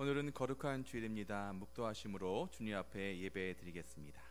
오늘은 거룩한 주일입니다. 묵도하심으로 주님 앞에 예배 드리겠습니다.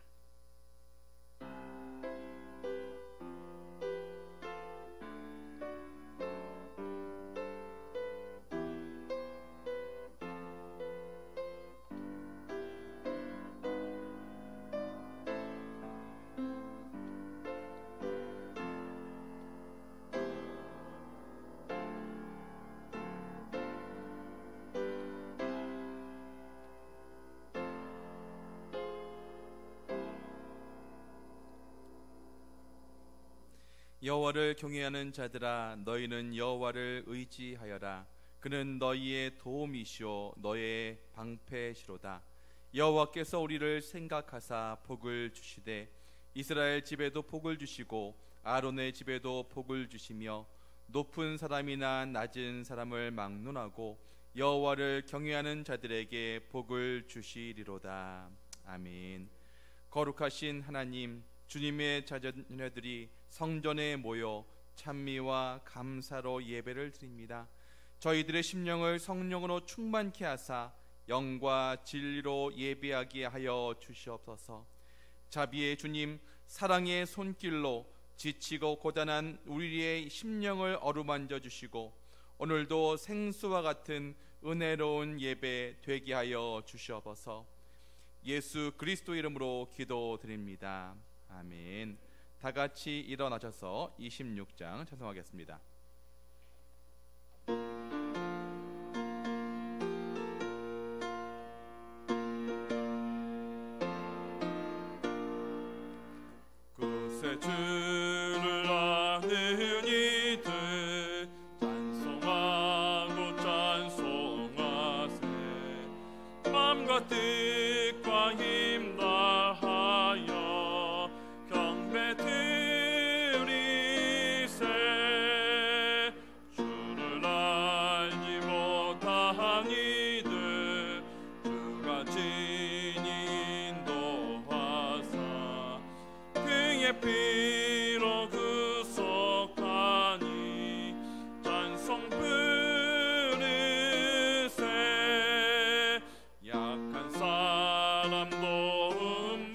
여호와를 경외하는 자들아, 너희는 여호와를 의지하여라. 그는 너희의 도움이시오 너의 방패시로다. 여호와께서 우리를 생각하사 복을 주시되 이스라엘 집에도 복을 주시고 아론의 집에도 복을 주시며 높은 사람이나 낮은 사람을 막론하고 여호와를 경외하는 자들에게 복을 주시리로다. 아멘. 거룩하신 하나님, 주님의 자녀들이 성전에 모여 찬미와 감사로 예배를 드립니다. 저희들의 심령을 성령으로 충만케 하사 영과 진리로 예배하게 하여 주시옵소서. 자비의 주님, 사랑의 손길로 지치고 고단한 우리의 심령을 어루만져 주시고 오늘도 생수와 같은 은혜로운 예배 되게 하여 주시옵소서. 예수 그리스도 이름으로 기도드립니다. 아멘. 다 같이 일어나셔서 26장 찬송하겠습니다. 그새 주를 아는 이들 찬송하고 찬송하세. 마음과 뜻과 힘 다하여 경배 드리세. 주를 알지 못한 이들 주가 친히 인도하사 그의 피로 구속하니 찬송 부르세. 약한 사람 도움받아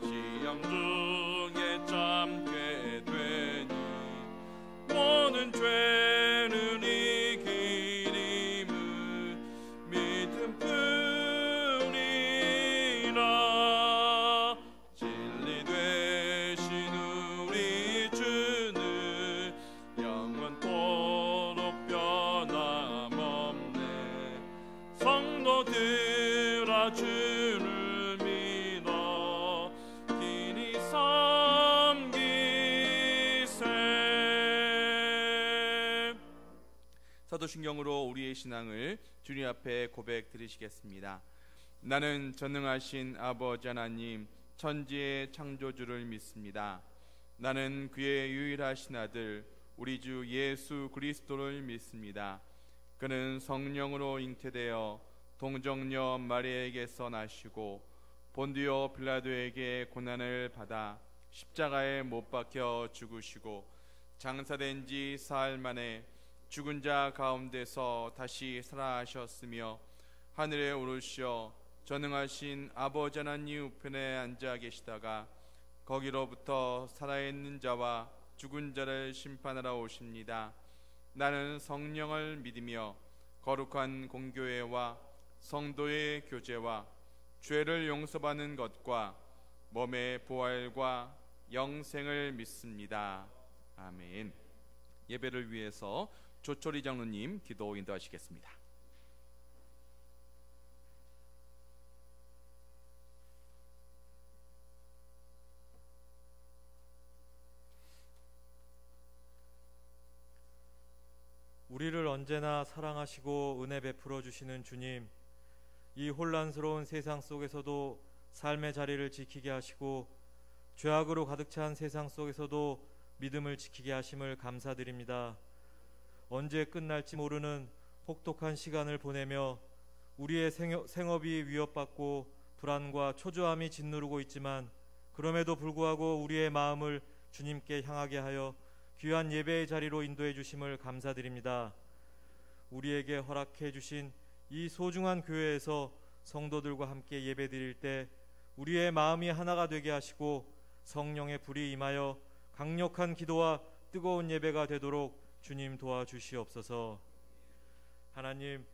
시험 중에 참게 되니 모든 죄는 이기림을 믿음 뿐이라. 진리 되신 우리 주는 영원토록 변함없네. 성도들아 주를 믿어 길이 섬기세. 사도신경으로 우리의 신앙을 주님 앞에 고백 드리시겠습니다. 나는 전능하신 아버지 하나님 천지의 창조주를 믿습니다. 나는 그의 유일하신 아들 우리 주 예수 그리스도를 믿습니다. 그는 성령으로 잉태되어 동정녀 마리아에게서 나시고 본디오 빌라도에게 고난을 받아 십자가에 못 박혀 죽으시고 장사된 지 사흘 만에 죽은 자 가운데서 다시 살아나셨으며 하늘에 오르시어 전능하신 아버지 하나님 우편에 앉아 계시다가 거기로부터 살아있는 자와 죽은 자를 심판하러 오십니다. 나는 성령을 믿으며 거룩한 공교회와 성도의 교제와 죄를 용서받는 것과 몸의 부활과 영생을 믿습니다. 아멘. 예배를 위해서 조철희 장로님 기도 인도하시겠습니다. 우리를 언제나 사랑하시고 은혜 베풀어 주시는 주님, 이 혼란스러운 세상 속에서도 삶의 자리를 지키게 하시고 죄악으로 가득 찬 세상 속에서도 믿음을 지키게 하심을 감사드립니다. 언제 끝날지 모르는 혹독한 시간을 보내며 우리의 생업이 위협받고 불안과 초조함이 짓누르고 있지만 그럼에도 불구하고 우리의 마음을 주님께 향하게 하여 귀한 예배의 자리로 인도해 주심을 감사드립니다. 우리에게 허락해 주신 이 소중한 교회에서 성도들과 함께 예배드릴 때 우리의 마음이 하나가 되게 하시고 성령의 불이 임하여 강력한 기도와 뜨거운 예배가 되도록 주님 도와주시옵소서. 하나님,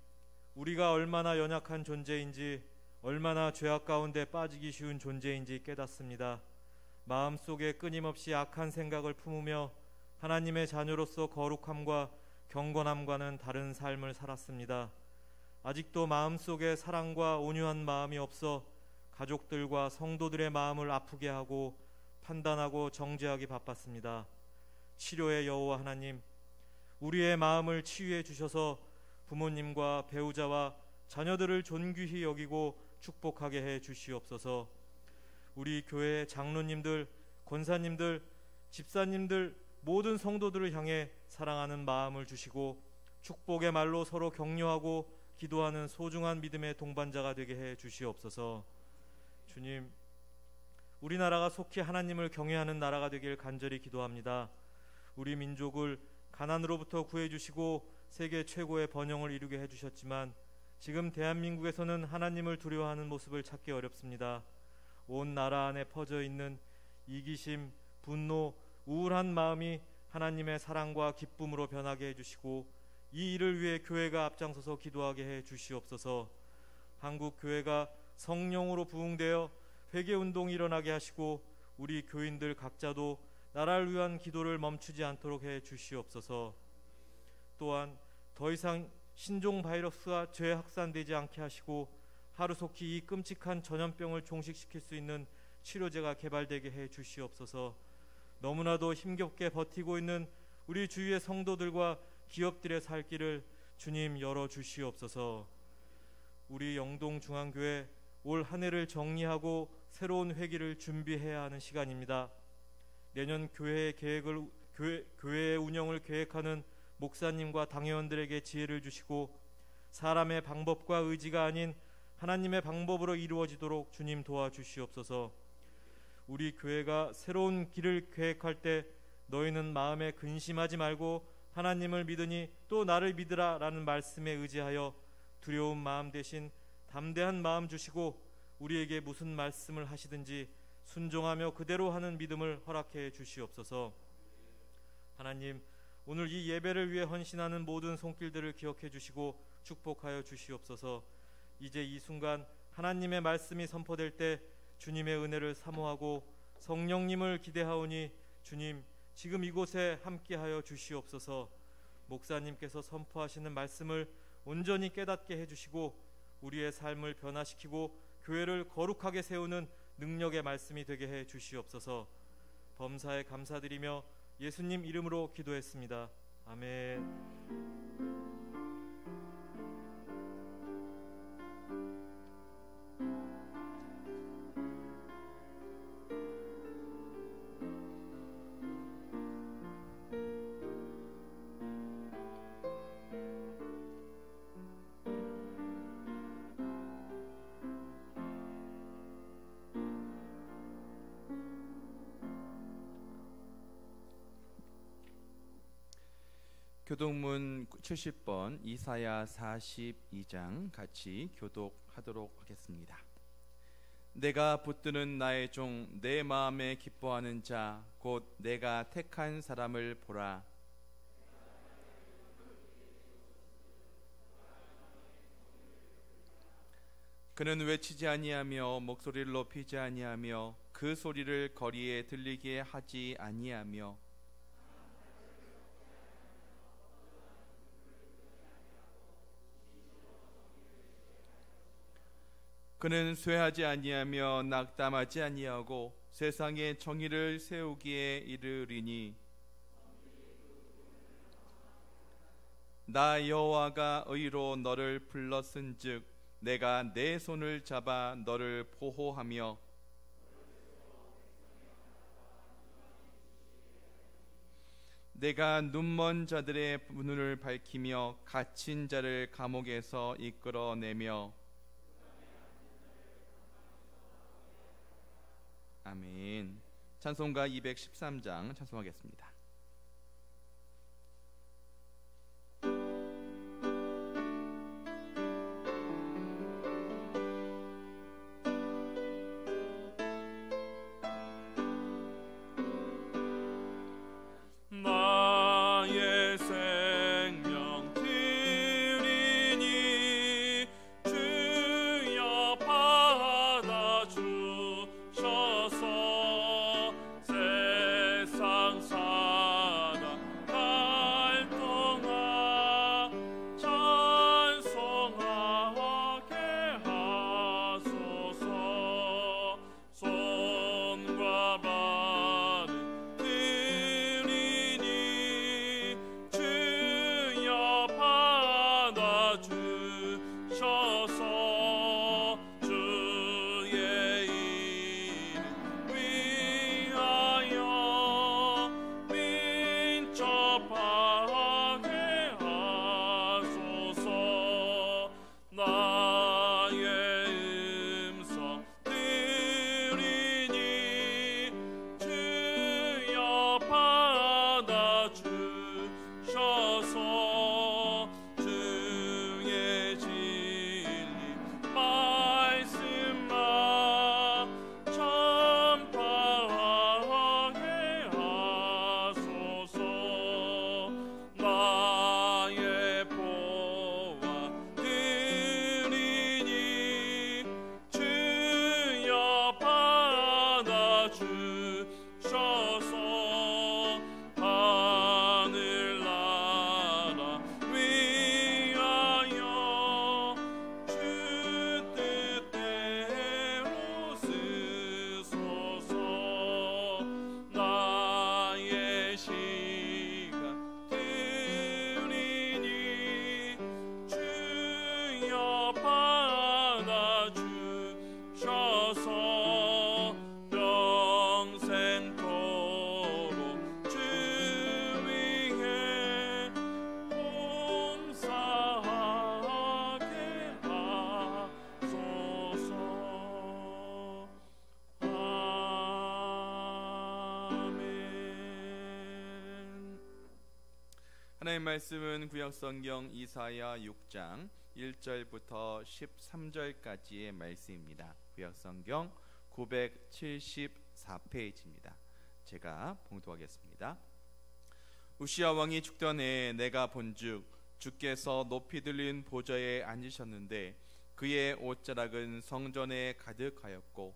우리가 얼마나 연약한 존재인지, 얼마나 죄악 가운데 빠지기 쉬운 존재인지 깨닫습니다. 마음속에 끊임없이 악한 생각을 품으며 하나님의 자녀로서 거룩함과 경건함과는 다른 삶을 살았습니다. 아직도 마음속에 사랑과 온유한 마음이 없어 가족들과 성도들의 마음을 아프게 하고 판단하고 정죄하기 바빴습니다. 치료의 여호와 하나님, 우리의 마음을 치유해 주셔서 부모님과 배우자와 자녀들을 존귀히 여기고 축복하게 해 주시옵소서. 우리 교회 장로님들, 권사님들, 집사님들 모든 성도들을 향해 사랑하는 마음을 주시고 축복의 말로 서로 격려하고 기도하는 소중한 믿음의 동반자가 되게 해 주시옵소서. 주님, 우리나라가 속히 하나님을 경외하는 나라가 되길 간절히 기도합니다. 우리 민족을 가난으로부터 구해주시고 세계 최고의 번영을 이루게 해주셨지만 지금 대한민국에서는 하나님을 두려워하는 모습을 찾기 어렵습니다. 온 나라 안에 퍼져 있는 이기심, 분노, 우울한 마음이 하나님의 사랑과 기쁨으로 변하게 해주시고 이 일을 위해 교회가 앞장서서 기도하게 해 주시옵소서. 한국 교회가 성령으로 부흥되어 회개운동이 일어나게 하시고 우리 교인들 각자도 나라를 위한 기도를 멈추지 않도록 해 주시옵소서. 또한 더 이상 신종 바이러스가 죄 확산되지 않게 하시고 하루속히 이 끔찍한 전염병을 종식시킬 수 있는 치료제가 개발되게 해 주시옵소서. 너무나도 힘겹게 버티고 있는 우리 주위의 성도들과 기업들의 살 길을 주님 열어 주시옵소서. 우리 영동중앙교회 올 한 해를 정리하고 새로운 회기를 준비해야 하는 시간입니다. 내년 교회의 운영을 계획하는 목사님과 당회원들에게 지혜를 주시고 사람의 방법과 의지가 아닌 하나님의 방법으로 이루어지도록 주님 도와주시옵소서. 우리 교회가 새로운 길을 계획할 때 너희는 마음에 근심하지 말고 하나님을 믿으니 또 나를 믿으라 라는 말씀에 의지하여 두려운 마음 대신 담대한 마음 주시고 우리에게 무슨 말씀을 하시든지 순종하며 그대로 하는 믿음을 허락해 주시옵소서. 하나님, 오늘 이 예배를 위해 헌신하는 모든 손길들을 기억해 주시고 축복하여 주시옵소서. 이제 이 순간 하나님의 말씀이 선포될 때 주님의 은혜를 사모하고 성령님을 기대하오니 주님, 지금 이곳에 함께하여 주시옵소서. 목사님께서 선포하시는 말씀을 온전히 깨닫게 해주시고 우리의 삶을 변화시키고 교회를 거룩하게 세우는 능력의 말씀이 되게 해 주시옵소서. 범사에 감사드리며 예수님 이름으로 기도했습니다. 아멘. 교독문 70번 이사야 42장 같이 교독하도록 하겠습니다. 내가 붙드는 나의 종 내 마음에 기뻐하는 자 곧 내가 택한 사람을 보라. 그는 외치지 아니하며 목소리를 높이지 아니하며 그 소리를 거리에 들리게 하지 아니하며 그는 쇠하지 아니하며 낙담하지 아니하고 세상에 정의를 세우기에 이르리니 나 여호와가 의로 너를 불렀은즉 내가 내 손을 잡아 너를 보호하며 내가 눈먼 자들의 눈을 밝히며 갇힌 자를 감옥에서 이끌어내며 아멘. 찬송가 213장 찬송하겠습니다. 생명 드리니 주여 받아주셔서 세상 살아갈 동안 찬송하게 하소서. 손과 발을 드리니 주여 받아주셔서 주의 이름 위하여 민첩하게 하소서. 나의 음성 드리니 주여 받아주셔서 주의 진리 말씀만 전파하게 하소서. 나의 보화 드리니 주여 받아주셔서 하늘나라 위하여 주 뜻대로 쓰소서. 나의 시간 드리니 주여 받아주셔서 평생토록 주 위에 봉사하게 하소서. 아멘. 하나님 말씀은 구약성경 이사야 6장 1절부터 13절까지의 말씀입니다. 구약성경 974페이지입니다. 제가 봉독하겠습니다. 우시야 왕이 죽던 해에 내가 본즉 주께서 높이 들린 보좌에 앉으셨는데 그의 옷자락은 성전에 가득하였고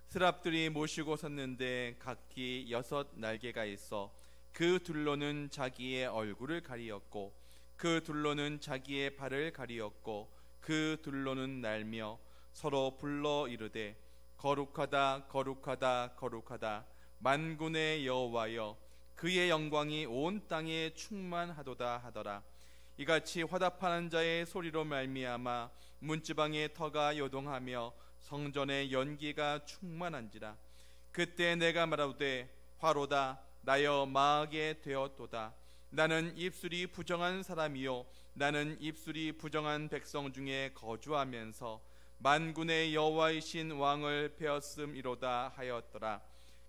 스랍들이 모시고 섰는데 각기 6 날개가 있어 그 둘로는 자기의 얼굴을 가리었고 그 둘로는 자기의 발을 가리었고 그 둘로는 날며 서로 불러 이르되 거룩하다 거룩하다 거룩하다 만군의 여호와여 그의 영광이 온 땅에 충만하도다 하더라. 이같이 화답하는 자의 소리로 말미암아 문지방의 터가 요동하며 성전의 연기가 충만한지라. 그때 내가 말하되 화로다 나여 망하게 되었도다. 나는 입술이 부정한 사람이요 나는 입술이 부정한 백성 중에 거주하면서 만군의 여호와이신 왕을 배었음이로다 하였더라.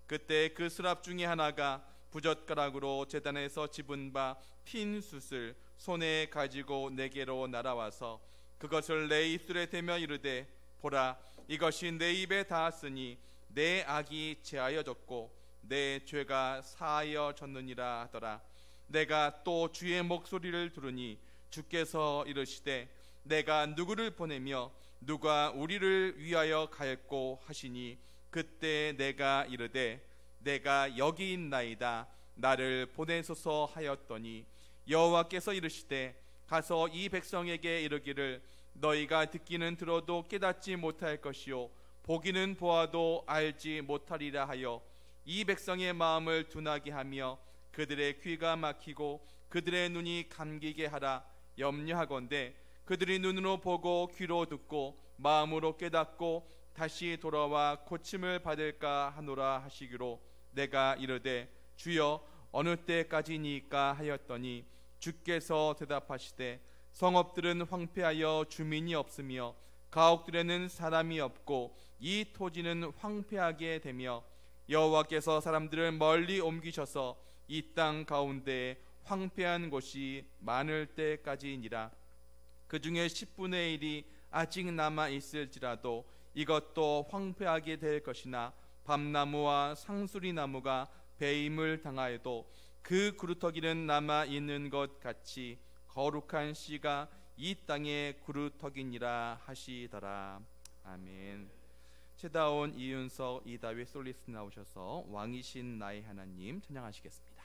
그때 그 스랍 중에 하나가 부젓가락으로 제단에서 집은 바 핀 숯을 손에 가지고 내게로 날아와서 그것을 내 입술에 대며 이르되 보라 이것이 내 입에 닿았으니 내 악이 제하여졌고 내 죄가 사하여졌느니라 하더라. 내가 또 주의 목소리를 들으니 주께서 이르시되 내가 누구를 보내며 누가 우리를 위하여 갈고 하시니 그때 내가 이르되 내가 여기 있나이다 나를 보내소서 하였더니 여호와께서 이르시되 가서 이 백성에게 이르기를 너희가 듣기는 들어도 깨닫지 못할 것이요 보기는 보아도 알지 못하리라 하여 이 백성의 마음을 둔하게 하며 그들의 귀가 막히고 그들의 눈이 감기게 하라. 염려하건대 그들이 눈으로 보고 귀로 듣고 마음으로 깨닫고 다시 돌아와 고침을 받을까 하노라 하시기로 내가 이르되 주여 어느 때까지니까 하였더니 주께서 대답하시되 성읍들은 황폐하여 주민이 없으며 가옥들에는 사람이 없고 이 토지는 황폐하게 되며 여호와께서 사람들을 멀리 옮기셔서 이 땅 가운데에 황폐한 곳이 많을 때까지니라. 그 중에 10분의 1이 아직 남아 있을지라도 이것도 황폐하게 될 것이나 밤나무와 상수리 나무가 배임을 당하여도 그 구루터기는 남아 있는 것 같이 거룩한 씨가 이 땅의 구루터기니라 하시더라. 아멘. 최다온, 이윤석, 이다윗, 솔리스 나오셔서 왕이신 나의 하나님 찬양하시겠습니다.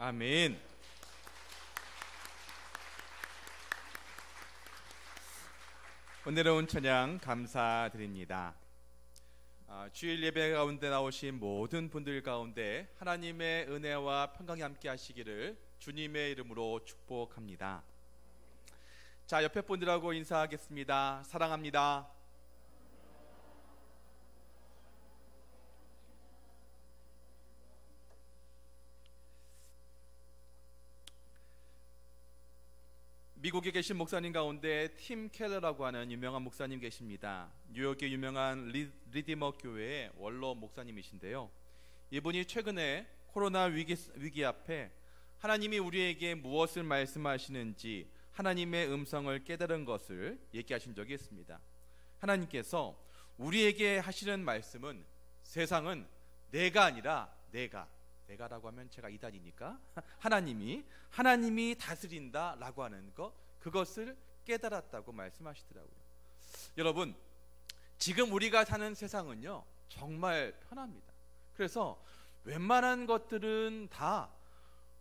아멘. 은혜로운 찬양 감사드립니다. 주일 예배 가운데 나오신 모든 분들 가운데 하나님의 은혜와 평강이 함께 하시기를 주님의 이름으로 축복합니다. 자, 옆에 분들하고 인사하겠습니다. 사랑합니다. 미국에 계신 목사님 가운데 팀 켈러라고 하는 유명한 목사님 계십니다. 뉴욕의 유명한 리디머 교회의 원로 목사님이신데요. 이분이 최근에 코로나 위기 앞에 하나님이 우리에게 무엇을 말씀하시는지 하나님의 음성을 깨달은 것을 얘기하신 적이 있습니다. 하나님께서 우리에게 하시는 말씀은 세상은 내가 아니라 내가라고 하면 제가 이단이니까 하나님이 다스린다라고 하는 것, 그것을 깨달았다고 말씀하시더라고요. 여러분, 지금 우리가 사는 세상은요 정말 편합니다. 그래서 웬만한 것들은 다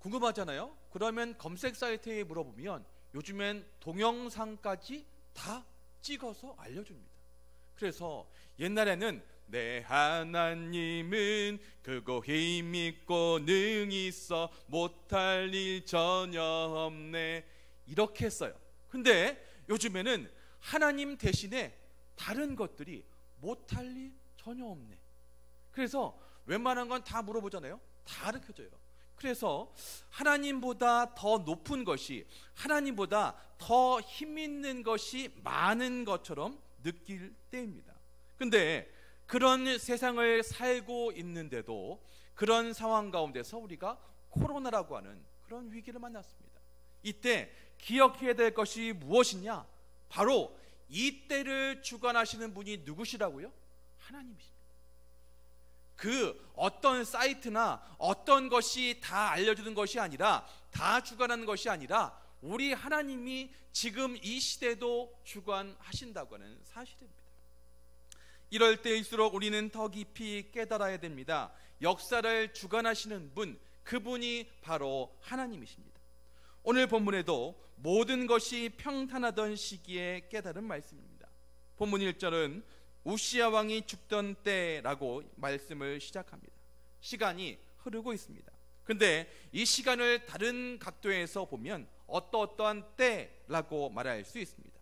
궁금하잖아요. 그러면 검색 사이트에 물어보면 요즘엔 동영상까지 다 찍어서 알려줍니다. 그래서 옛날에는 내 하나님은 크고 힘있고 능히 있어 못할 일 전혀 없네, 이렇게 했어요. 근데 요즘에는 하나님 대신에 다른 것들이 못할 일 전혀 없네. 그래서 웬만한 건 다 물어보잖아요. 다 가르쳐줘요. 그래서 하나님보다 더 높은 것이, 하나님보다 더 힘있는 것이 많은 것처럼 느낄 때입니다. 근데 그런 세상을 살고 있는데도 그런 상황 가운데서 우리가 코로나라고 하는 그런 위기를 만났습니다. 이때 기억해야 될 것이 무엇이냐? 바로 이 때를 주관하시는 분이 누구시라고요? 하나님이십니다. 그 어떤 사이트나 어떤 것이 다 알려주는 것이 아니라, 다 주관하는 것이 아니라 우리 하나님이 지금 이 시대도 주관하신다고 하는 사실입니다. 이럴 때일수록 우리는 더 깊이 깨달아야 됩니다. 역사를 주관하시는 분, 그분이 바로 하나님이십니다. 오늘 본문에도 모든 것이 평탄하던 시기에 깨달은 말씀입니다. 본문 1절은 우시야 왕이 죽던 때라고 말씀을 시작합니다. 시간이 흐르고 있습니다. 근데 이 시간을 다른 각도에서 보면 어떠한 때라고 말할 수 있습니다.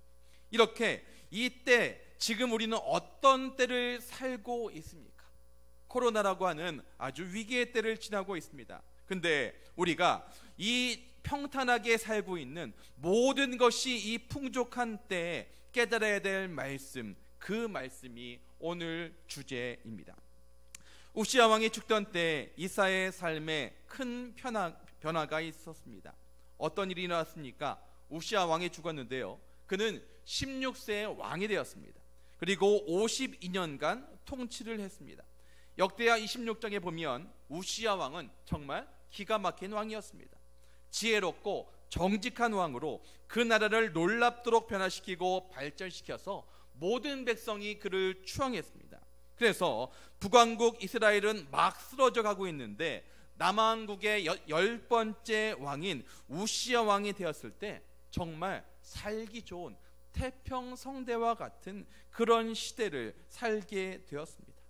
이렇게 이 때, 지금 우리는 어떤 때를 살고 있습니까? 코로나라고 하는 아주 위기의 때를 지나고 있습니다. 근데 우리가 이 평탄하게 살고 있는 모든 것이 이 풍족한 때에 깨달아야 될 말씀, 그 말씀이 오늘 주제입니다. 우시야 왕이 죽던 때 이사의 삶에 큰 변화가 있었습니다. 어떤 일이 일어났습니까? 우시야 왕이 죽었는데요, 그는 16세의 왕이 되었습니다. 그리고 52년간 통치를 했습니다. 역대하 26장에 보면 우시야 왕은 정말 기가 막힌 왕이었습니다. 지혜롭고 정직한 왕으로 그 나라를 놀랍도록 변화시키고 발전시켜서 모든 백성이 그를 추앙했습니다. 그래서 북왕국 이스라엘은 막 쓰러져 가고 있는데 남왕국의 10번째 왕인 우시야 왕이 되었을 때 정말 살기 좋은 태평성대와 같은 그런 시대를 살게 되었습니다.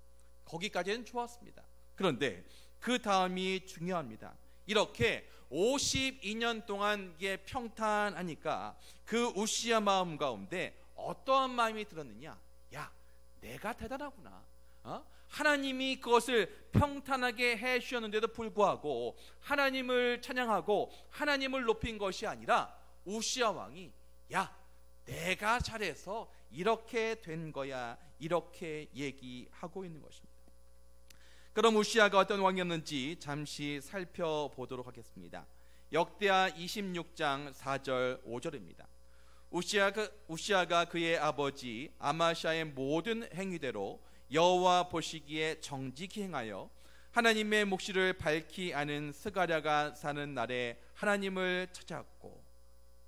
거기까지는 좋았습니다. 그런데 그 다음이 중요합니다. 이렇게 52년 동안 이게 평탄하니까 그 우시야 마음 가운데 어떠한 마음이 들었느냐? 야, 내가 대단하구나. 하나님이 그것을 평탄하게 해 주셨는데도 불구하고 하나님을 찬양하고 하나님을 높인 것이 아니라 우시야 왕이, 야, 내가 잘해서 이렇게 된 거야, 이렇게 얘기하고 있는 것입니다. 그럼 우시야가 어떤 왕이었는지 잠시 살펴보도록 하겠습니다. 역대하 26장 4절 5절입니다. 우시야가 그의 아버지 아마샤의 모든 행위대로 여호와 보시기에 정직히 행하여 하나님의 묵시를 밝히 아는 스가랴가 사는 날에 하나님을 찾았고,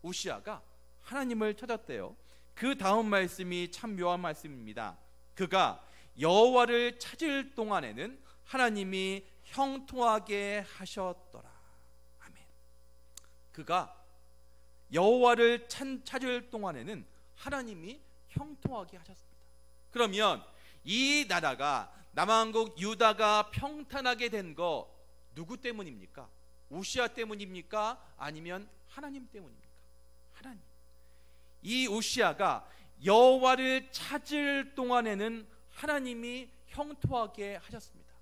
우시야가 하나님을 찾았대요. 그 다음 말씀이 참 묘한 말씀입니다. 그가 여호와를 찾을 동안에는 하나님이 형통하게 하셨더라. 아멘. 그가 여호와를 찾을 동안에는 하나님이 형통하게 하셨습니다. 그러면 이 나라가, 남왕국 유다가 평탄하게 된 거 누구 때문입니까? 우시야 때문입니까? 아니면 하나님 때문입니까? 하나님. 이 우시야가 여호와를 찾을 동안에는 하나님이 형통하게 하셨습니다.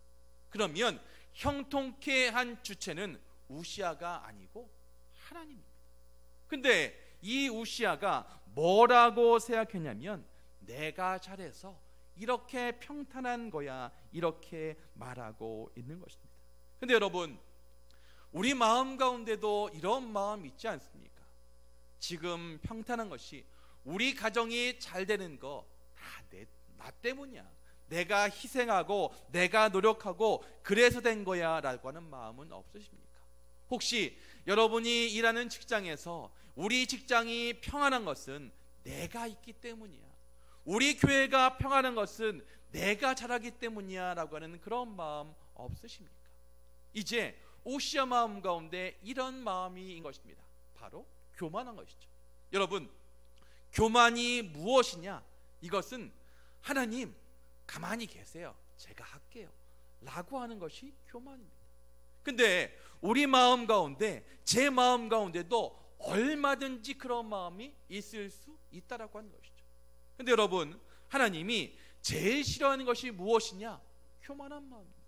그러면 형통케 한 주체는 우시야가 아니고 하나님입니다. 근데 이 우시아가 뭐라고 생각했냐면 내가 잘해서 이렇게 평탄한 거야, 이렇게 말하고 있는 것입니다. 근데 여러분, 우리 마음 가운데도 이런 마음 있지 않습니까? 지금 평탄한 것이, 우리 가정이 잘 되는 거 다 나 때문이야, 내가 희생하고 내가 노력하고 그래서 된 거야 라고 하는 마음은 없으십니까? 혹시 여러분이 일하는 직장에서 우리 직장이 평안한 것은 내가 있기 때문이야, 우리 교회가 평안한 것은 내가 잘하기 때문이야 라고 하는 그런 마음 없으십니까? 이제 우시아 마음 가운데 이런 마음인 것입니다. 바로 교만한 것이죠. 여러분, 교만이 무엇이냐? 이것은 하나님 가만히 계세요, 제가 할게요 라고 하는 것이 교만입니다. 근데 우리 마음 가운데, 제 마음 가운데도 얼마든지 그런 마음이 있을 수 있다라고 하는 것이죠. 근데 여러분, 하나님이 제일 싫어하는 것이 무엇이냐? 교만한 마음입니다.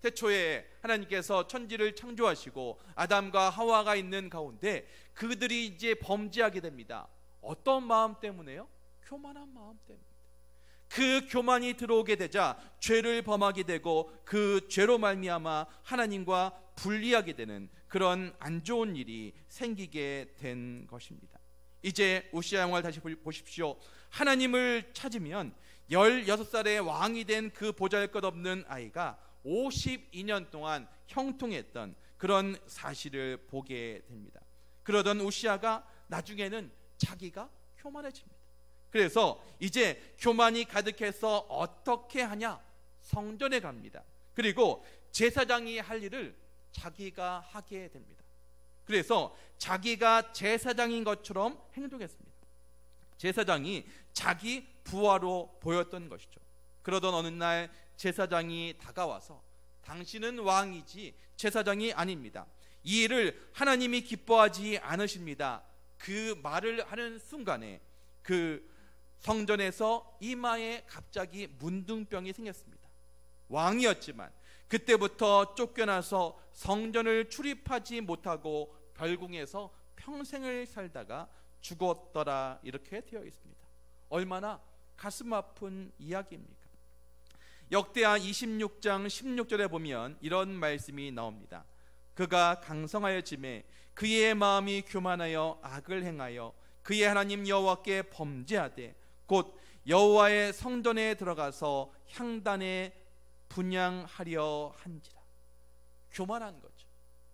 태초에 하나님께서 천지를 창조하시고 아담과 하와가 있는 가운데 그들이 이제 범죄하게 됩니다. 어떤 마음 때문에요? 교만한 마음 때문입니다. 그 교만이 들어오게 되자 죄를 범하게 되고 그 죄로 말미암아 하나님과 분리하게 되는 그런 안 좋은 일이 생기게 된 것입니다. 이제 우시아 왕을 다시 보십시오. 하나님을 찾으면 16살의 왕이 된 그 보잘것없는 아이가 52년 동안 형통했던 그런 사실을 보게 됩니다. 그러던 우시아가 나중에는 자기가 교만해집니다. 그래서 이제 교만이 가득해서 어떻게 하냐? 성전에 갑니다. 그리고 제사장이 할 일을 자기가 하게 됩니다. 그래서 자기가 제사장인 것처럼 행동했습니다. 제사장이 자기 부하로 보였던 것이죠. 그러던 어느 날 제사장이 다가와서 당신은 왕이지 제사장이 아닙니다, 이 일을 하나님이 기뻐하지 않으십니다, 그 말을 하는 순간에 그 성전에서 이마에 갑자기 문둥병이 생겼습니다. 왕이었지만 그때부터 쫓겨나서 성전을 출입하지 못하고 별궁에서 평생을 살다가 죽었더라, 이렇게 되어 있습니다. 얼마나 가슴 아픈 이야기입니까? 역대하 26장 16절에 보면 이런 말씀이 나옵니다. 그가 강성하여짐에 그의 마음이 교만하여 악을 행하여 그의 하나님 여호와께 범죄하되 곧 여호와의 성전에 들어가서 향단에 분향하려 한지라. 교만한 거죠.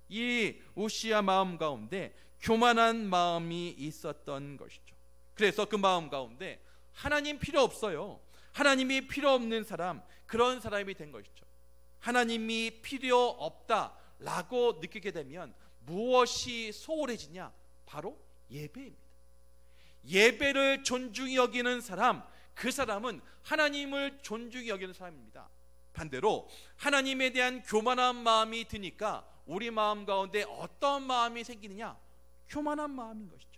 이 우시아 마음 가운데 교만한 마음이 있었던 것이죠. 그래서 그 마음 가운데 하나님 필요 없어요, 하나님이 필요 없는 사람, 그런 사람이 된 것이죠. 하나님이 필요 없다라고 느끼게 되면 무엇이 소홀해지냐? 바로 예배입니다. 예배를 존중히 여기는 사람, 그 사람은 하나님을 존중히 여기는 사람입니다. 반대로 하나님에 대한 교만한 마음이 드니까 우리 마음 가운데 어떤 마음이 생기느냐? 교만한 마음인 것이죠.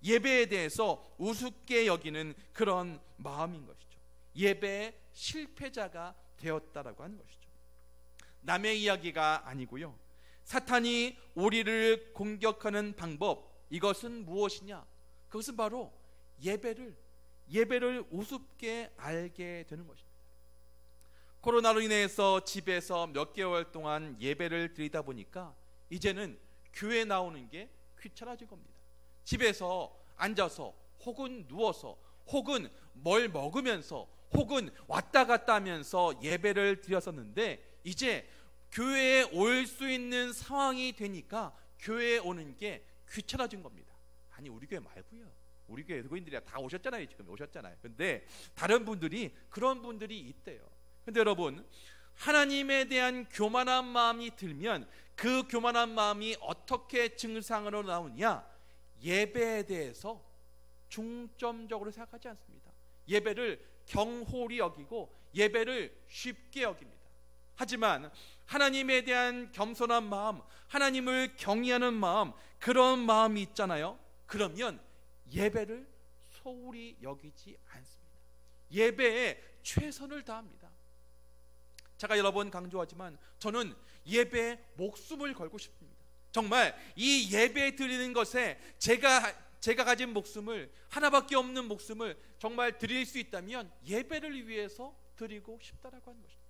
예배에 대해서 우습게 여기는 그런 마음인 것이죠. 예배의 실패자가 되었다라고 하는 것이죠. 남의 이야기가 아니고요, 사탄이 우리를 공격하는 방법, 이것은 무엇이냐? 그것은 바로 예배를 우습게 알게 되는 것입니다. 코로나로 인해서 집에서 몇 개월 동안 예배를 드리다 보니까 이제는 교회 나오는 게 귀찮아진 겁니다. 집에서 앉아서 혹은 누워서 혹은 뭘 먹으면서 혹은 왔다 갔다 하면서 예배를 드렸었는데 이제 교회에 올 수 있는 상황이 되니까 교회에 오는 게 귀찮아진 겁니다. 아니, 우리 교회 말고요, 우리 교회 교인들이 다 오셨잖아요. 지금 오셨잖아요. 근데 다른 분들이, 그런 분들이 있대요. 근데 여러분, 하나님에 대한 교만한 마음이 들면 그 교만한 마음이 어떻게 증상으로 나오냐? 예배에 대해서 중점적으로 생각하지 않습니다. 예배를 경홀히 여기고 예배를 쉽게 여깁니다. 하지만 하나님에 대한 겸손한 마음, 하나님을 경외하는 마음, 그런 마음이 있잖아요. 그러면 예배를 소홀히 여기지 않습니다. 예배에 최선을 다합니다. 제가 여러 번 강조하지만 저는 예배에 목숨을 걸고 싶습니다. 정말 이 예배 드리는 것에 제가 제가 가진 목숨을, 하나밖에 없는 목숨을 정말 드릴 수 있다면 예배를 위해서 드리고 싶다라고 하는 것입니다.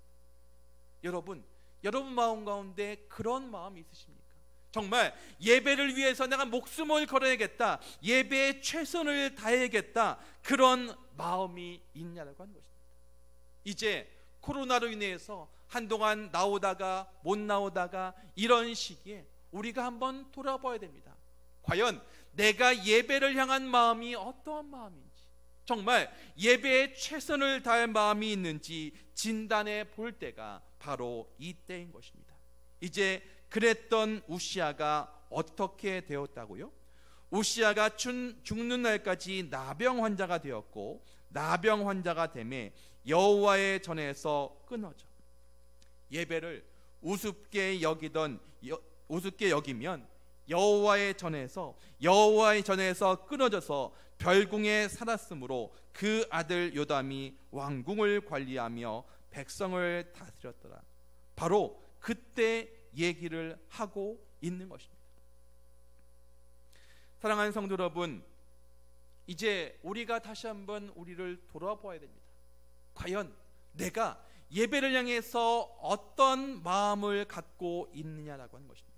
여러분 마음 가운데 그런 마음이 있으십니까? 정말 예배를 위해서 내가 목숨을 걸어야겠다, 예배에 최선을 다해야겠다, 그런 마음이 있냐라고 하는 것입니다. 이제 코로나로 인해서 한동안 나오다가 못 나오다가 이런 시기에 우리가 한번 돌아봐야 됩니다. 과연 내가 예배를 향한 마음이 어떠한 마음인지, 정말 예배에 최선을 다할 마음이 있는지 진단해 볼 때가 바로 이때인 것입니다. 이제 그랬던 우시아가 어떻게 되었다고요? 우시아가 죽는 날까지 나병 환자가 되었고, 나병 환자가 되매 여호와의 전에서 끊어져. 예배를 우습게 여기면 여호와의 전에서 끊어져서 별궁에 살았으므로 그 아들 요담이 왕궁을 관리하며 백성을 다스렸더라. 바로 그때 얘기를 하고 있는 것입니다. 사랑하는 성도 여러분, 이제 우리가 다시 한번 우리를 돌아보아야 됩니다. 과연 내가 예배를 향해서 어떤 마음을 갖고 있느냐라고 하는 것입니다.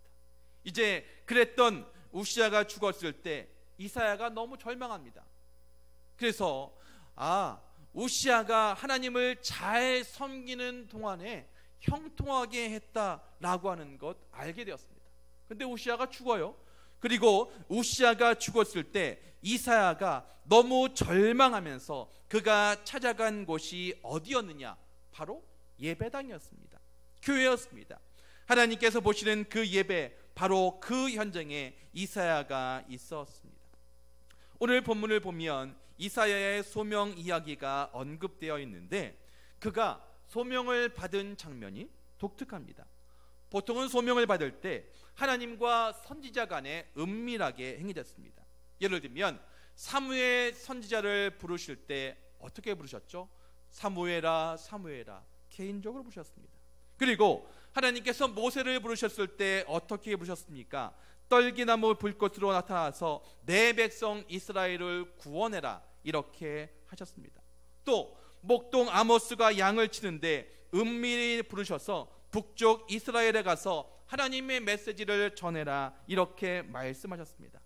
이제 그랬던 우시아가 죽었을 때 이사야가 너무 절망합니다. 그래서 우시아가 하나님을 잘 섬기는 동안에 형통하게 했다라고 하는 것 알게 되었습니다. 근데 우시아가 죽어요. 그리고 우시아가 죽었을 때 이사야가 너무 절망하면서 그가 찾아간 곳이 어디였느냐? 바로 예배당이었습니다. 교회였습니다. 하나님께서 보시는 그 예배, 바로 그 현장에 이사야가 있었습니다. 오늘 본문을 보면 이사야의 소명 이야기가 언급되어 있는데, 그가 소명을 받은 장면이 독특합니다. 보통은 소명을 받을 때 하나님과 선지자 간에 은밀하게 행해졌습니다. 예를 들면 사무엘 선지자를 부르실 때 어떻게 부르셨죠? 사무엘아 사무엘아, 개인적으로 부르셨습니다. 그리고 하나님께서 모세를 부르셨을 때 어떻게 부르셨습니까? 떨기나무 불꽃으로 나타나서 내 백성 이스라엘을 구원해라, 이렇게 하셨습니다. 또 목동 아모스가 양을 치는데 은밀히 부르셔서 북쪽 이스라엘에 가서 하나님의 메시지를 전해라, 이렇게 말씀하셨습니다.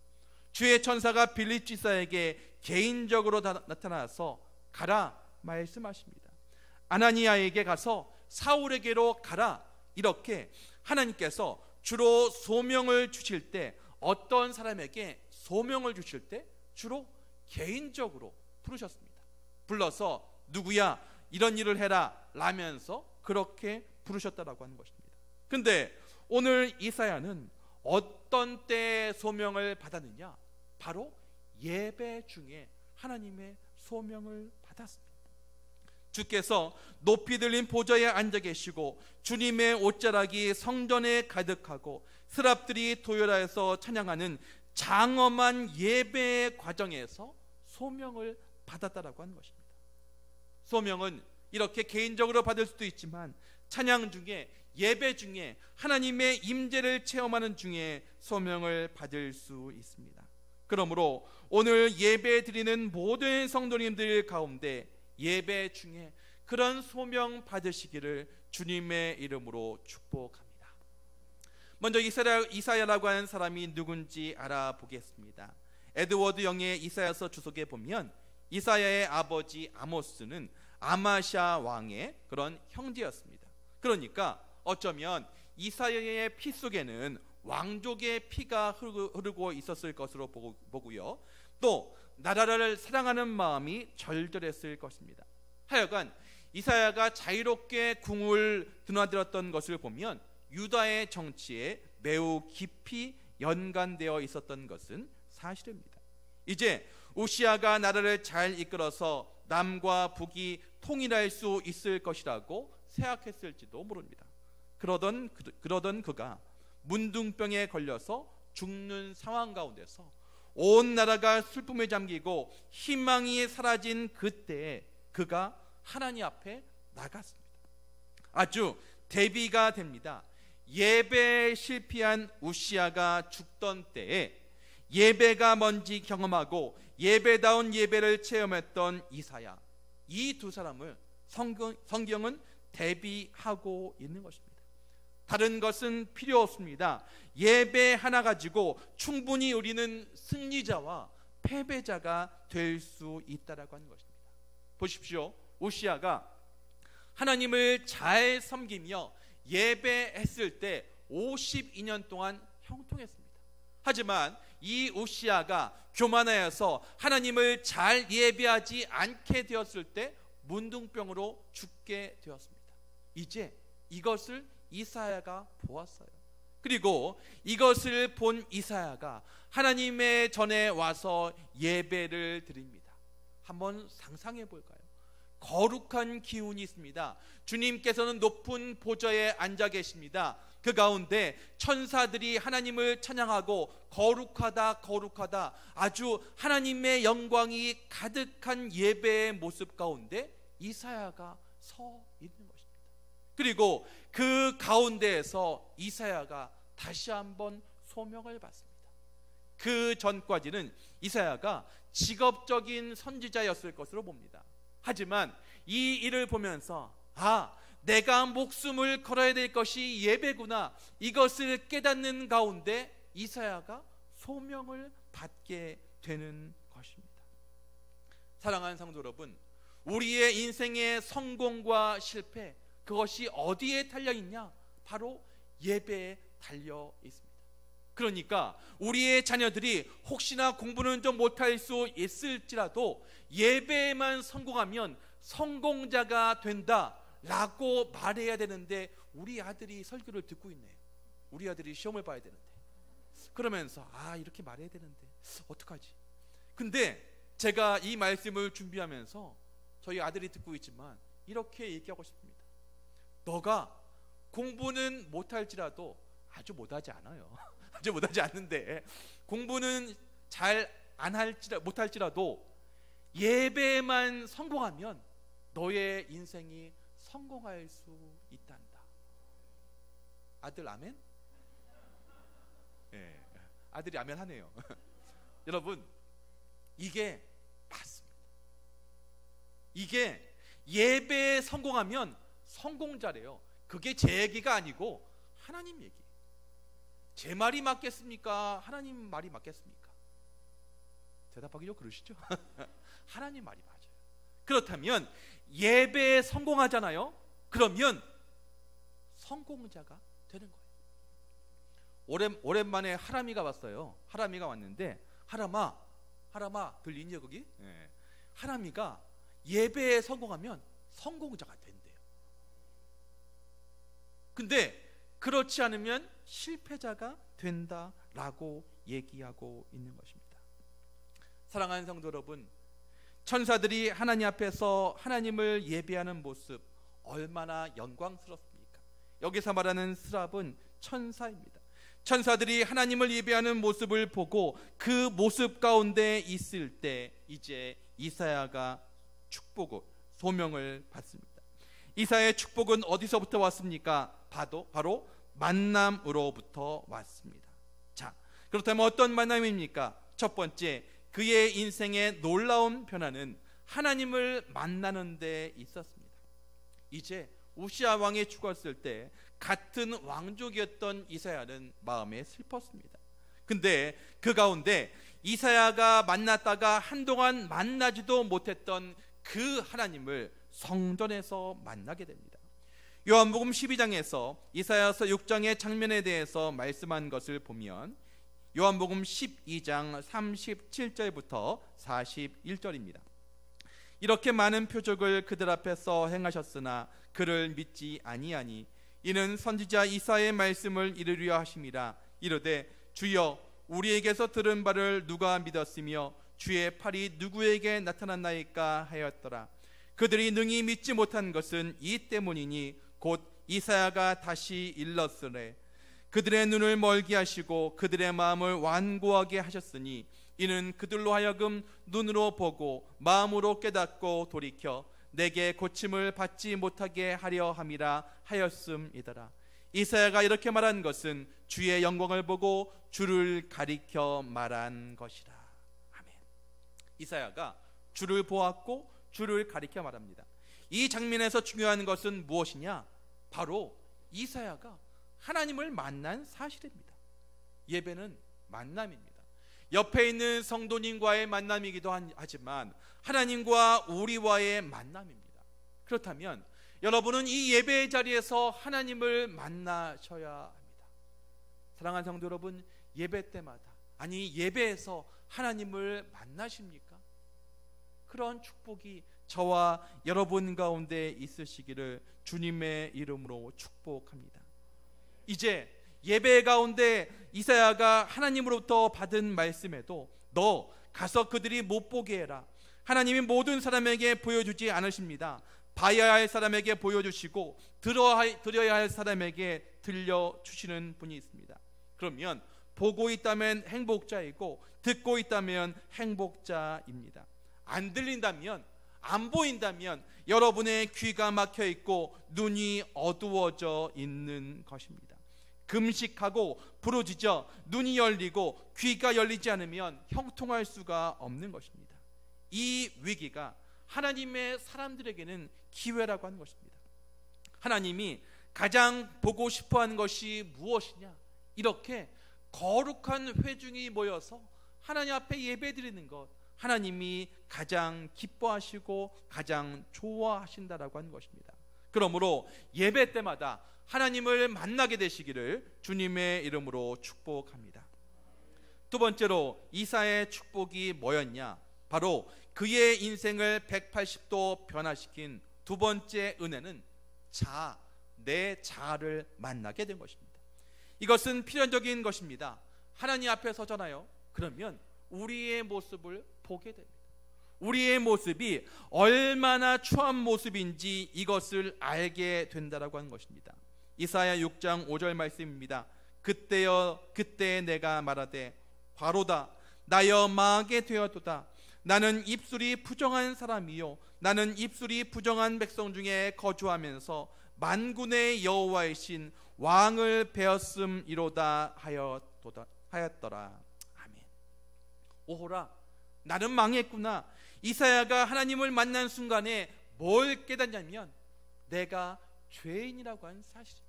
주의 천사가 빌립지사에게 개인적으로 나타나서 가라 말씀하십니다. 아나니아에게 가서 사울에게로 가라, 이렇게 하나님께서 주로 소명을 주실 때, 어떤 사람에게 소명을 주실 때 주로 개인적으로 부르셨습니다. 불러서 누구야 이런 일을 해라 라면서 그렇게 부르셨다라고 하는 것입니다. 근데 오늘 이사야는 어떤 때 소명을 받았느냐? 바로 예배 중에 하나님의 소명을 받았습니다. 주께서 높이 들린 보좌에 앉아 계시고 주님의 옷자락이 성전에 가득하고 스랍들이 도열하여서 찬양하는 장엄한 예배의 과정에서 소명을 받았다라고 하는 것입니다. 소명은 이렇게 개인적으로 받을 수도 있지만 찬양 중에, 예배 중에, 하나님의 임재를 체험하는 중에 소명을 받을 수 있습니다. 그러므로 오늘 예배 드리는 모든 성도님들 가운데 예배 중에 그런 소명 받으시기를 주님의 이름으로 축복합니다. 먼저 이사야라고 하는 사람이 누군지 알아보겠습니다. 에드워드 영의 이사야서 주석에 보면 이사야의 아버지 아모스는 아마샤 왕의 그런 형제였습니다. 그러니까 어쩌면 이사야의 피 속에는 왕족의 피가 흐르고 있었을 것으로 보고요, 또 나라를 사랑하는 마음이 절절했을 것입니다. 하여간 이사야가 자유롭게 궁을 드나들었던 것을 보면 유다의 정치에 매우 깊이 연관되어 있었던 것은 사실입니다. 이제 우시아가 나라를 잘 이끌어서 남과 북이 통일할 수 있을 것이라고 생각했을지도 모릅니다. 그러던 그가 문둥병에 걸려서 죽는 상황 가운데서 온 나라가 슬픔에 잠기고 희망이 사라진 그때에 그가 하나님 앞에 나갔습니다. 아주 대비가 됩니다. 예배에 실패한 우시아가 죽던 때에 예배가 뭔지 경험하고 예배다운 예배를 체험했던 이사야, 이 두 사람을 성경은 대비하고 있는 것입니다. 다른 것은 필요 없습니다. 예배 하나 가지고 충분히 우리는 승리자와 패배자가 될 수 있다라고 하는 것입니다. 보십시오. 우시야가 하나님을 잘 섬기며 예배했을 때 52년 동안 형통했습니다. 하지만 이 우시야가 교만하여서 하나님을 잘 예배하지 않게 되었을 때 문둥병으로 죽게 되었습니다. 이제 이것을 이사야가 보았어요. 그리고 이것을 본 이사야가 하나님의 전에 와서 예배를 드립니다. 한번 상상해 볼까요? 거룩한 기운이 있습니다. 주님께서는 높은 보좌에 앉아 계십니다. 그 가운데 천사들이 하나님을 찬양하고 거룩하다 거룩하다, 아주 하나님의 영광이 가득한 예배의 모습 가운데 이사야가 서 있는 것입니다. 그리고 그 가운데에서 이사야가 다시 한번 소명을 받습니다. 그 전까지는 이사야가 직업적인 선지자였을 것으로 봅니다. 하지만 이 일을 보면서 내가 목숨을 걸어야 될 것이 예배구나, 이것을 깨닫는 가운데 이사야가 소명을 받게 되는 것입니다. 사랑하는 성도 여러분, 우리의 인생의 성공과 실패, 그것이 어디에 달려있냐? 바로 예배에 달려 있습니다. 그러니까 우리의 자녀들이 혹시나 공부는 좀 못할 수 있을지라도 예배에만 성공하면 성공자가 된다 라고 말해야 되는데, 우리 아들이 설교를 듣고 있네요. 우리 아들이 시험을 봐야 되는데, 그러면서 이렇게 말해야 되는데 어떡하지? 근데 제가 이 말씀을 준비하면서 저희 아들이 듣고 있지만 이렇게 얘기하고 싶습니다. 너가 공부는 못할지라도, 아주 못하지 않아요. 아주 못하지 않는데, 공부는 잘 못할지라도 예배에만 성공하면 너의 인생이 성공할 수 있단다. 아들 아멘? 네, 아들이 아멘 하네요. 여러분, 이게 맞습니다. 이게 예배에 성공하면 성공자래요. 그게 제 얘기가 아니고 하나님 얘기. 제 말이 맞겠습니까? 하나님 말이 맞겠습니까? 대답하기도 그러시죠? 하나님 말이 맞아요. 그렇다면 예배에 성공하잖아요. 그러면 성공자가 되는 거예요. 오랜만에 하람이가 왔어요. 하람이가 왔는데, 하람아 들리니 거기? 네. 하람이가 예배에 성공하면 성공자가 된대요. 근데 그렇지 않으면 실패자가 된다라고 얘기하고 있는 것입니다. 사랑하는 성도 여러분, 천사들이 하나님 앞에서 하나님을 예배하는 모습 얼마나 영광스럽습니까? 여기서 말하는 스랍은 천사입니다. 천사들이 하나님을 예배하는 모습을 보고 그 모습 가운데 있을 때 이제 이사야가 축복을, 소명을 받습니다. 이사야의 축복은 어디서부터 왔습니까? 바로 만남으로부터 왔습니다. 자, 그렇다면 어떤 만남입니까? 첫 번째, 그의 인생의 놀라운 변화는 하나님을 만나는 데 있었습니다. 이제 우시야 왕이 죽었을 때 같은 왕족이었던 이사야는 마음에 슬펐습니다. 근데 그 가운데 이사야가 만났다가 한동안 만나지도 못했던 그 하나님을 성전에서 만나게 됩니다. 요한복음 12장에서 이사야서 6장의 장면에 대해서 말씀한 것을 보면 요한복음 12장 37절부터 41절입니다. 이렇게 많은 표적을 그들 앞에서 행하셨으나 그를 믿지 아니하니 이는 선지자 이사야의 말씀을 이루려 하심이라. 이르되 주여 우리에게서 들은 바를 누가 믿었으며 주의 팔이 누구에게 나타났나이까 하였더라. 그들이 능히 믿지 못한 것은 이 때문이니 곧 이사야가 다시 일렀으되 그들의 눈을 멀게 하시고 그들의 마음을 완고하게 하셨으니 이는 그들로 하여금 눈으로 보고 마음으로 깨닫고 돌이켜 내게 고침을 받지 못하게 하려 함이라 하였음이더라. 이사야가 이렇게 말한 것은 주의 영광을 보고 주를 가리켜 말한 것이라. 아멘. 이사야가 주를 보았고 주를 가리켜 말합니다. 이 장면에서 중요한 것은 무엇이냐? 바로 이사야가 하나님을 만난 사실입니다. 예배는 만남입니다. 옆에 있는 성도님과의 만남이기도 하지만 하나님과 우리와의 만남입니다. 그렇다면 여러분은 이 예배의 자리에서 하나님을 만나셔야 합니다. 사랑하는 성도 여러분, 예배 때마다, 아니 예배에서 하나님을 만나십니까? 그런 축복이 저와 여러분 가운데 있으시기를 주님의 이름으로 축복합니다. 이제 예배 가운데 이사야가 하나님으로부터 받은 말씀에도 너 가서 그들이 못 보게 해라. 하나님이 모든 사람에게 보여주지 않으십니다. 봐야 할 사람에게 보여주시고 들어야 할 사람에게 들려주시는 분이 있습니다. 그러면 보고 있다면 행복자이고 듣고 있다면 행복자입니다. 안 들린다면, 안 보인다면 여러분의 귀가 막혀 있고 눈이 어두워져 있는 것입니다. 금식하고 부르짖어 눈이 열리고 귀가 열리지 않으면 형통할 수가 없는 것입니다. 이 위기가 하나님의 사람들에게는 기회라고 하는 것입니다. 하나님이 가장 보고 싶어하는 것이 무엇이냐? 이렇게 거룩한 회중이 모여서 하나님 앞에 예배드리는 것, 하나님이 가장 기뻐하시고 가장 좋아하신다라고 하는 것입니다. 그러므로 예배 때마다 하나님을 만나게 되시기를 주님의 이름으로 축복합니다. 두 번째로 이사야의 축복이 뭐였냐? 바로 그의 인생을 180도 변화시킨 두 번째 은혜는 내 자아를 만나게 된 것입니다. 이것은 필연적인 것입니다. 하나님 앞에 서잖아요. 그러면 우리의 모습을 보게 됩니다. 우리의 모습이 얼마나 추한 모습인지 이것을 알게 된다라고 하는 것입니다. 이사야 6장 5절 말씀입니다. 그때 내가 말하되 화로다 나여 망하게 되었도다. 나는 입술이 부정한 사람이요 나는 입술이 부정한 백성 중에 거주하면서 만군의 여호와이신 왕을 배었음이로다 하였더라. 아멘. 오호라 나는 망했구나. 이사야가 하나님을 만난 순간에 뭘 깨닫냐면 내가 죄인이라고 하는 사실입니다.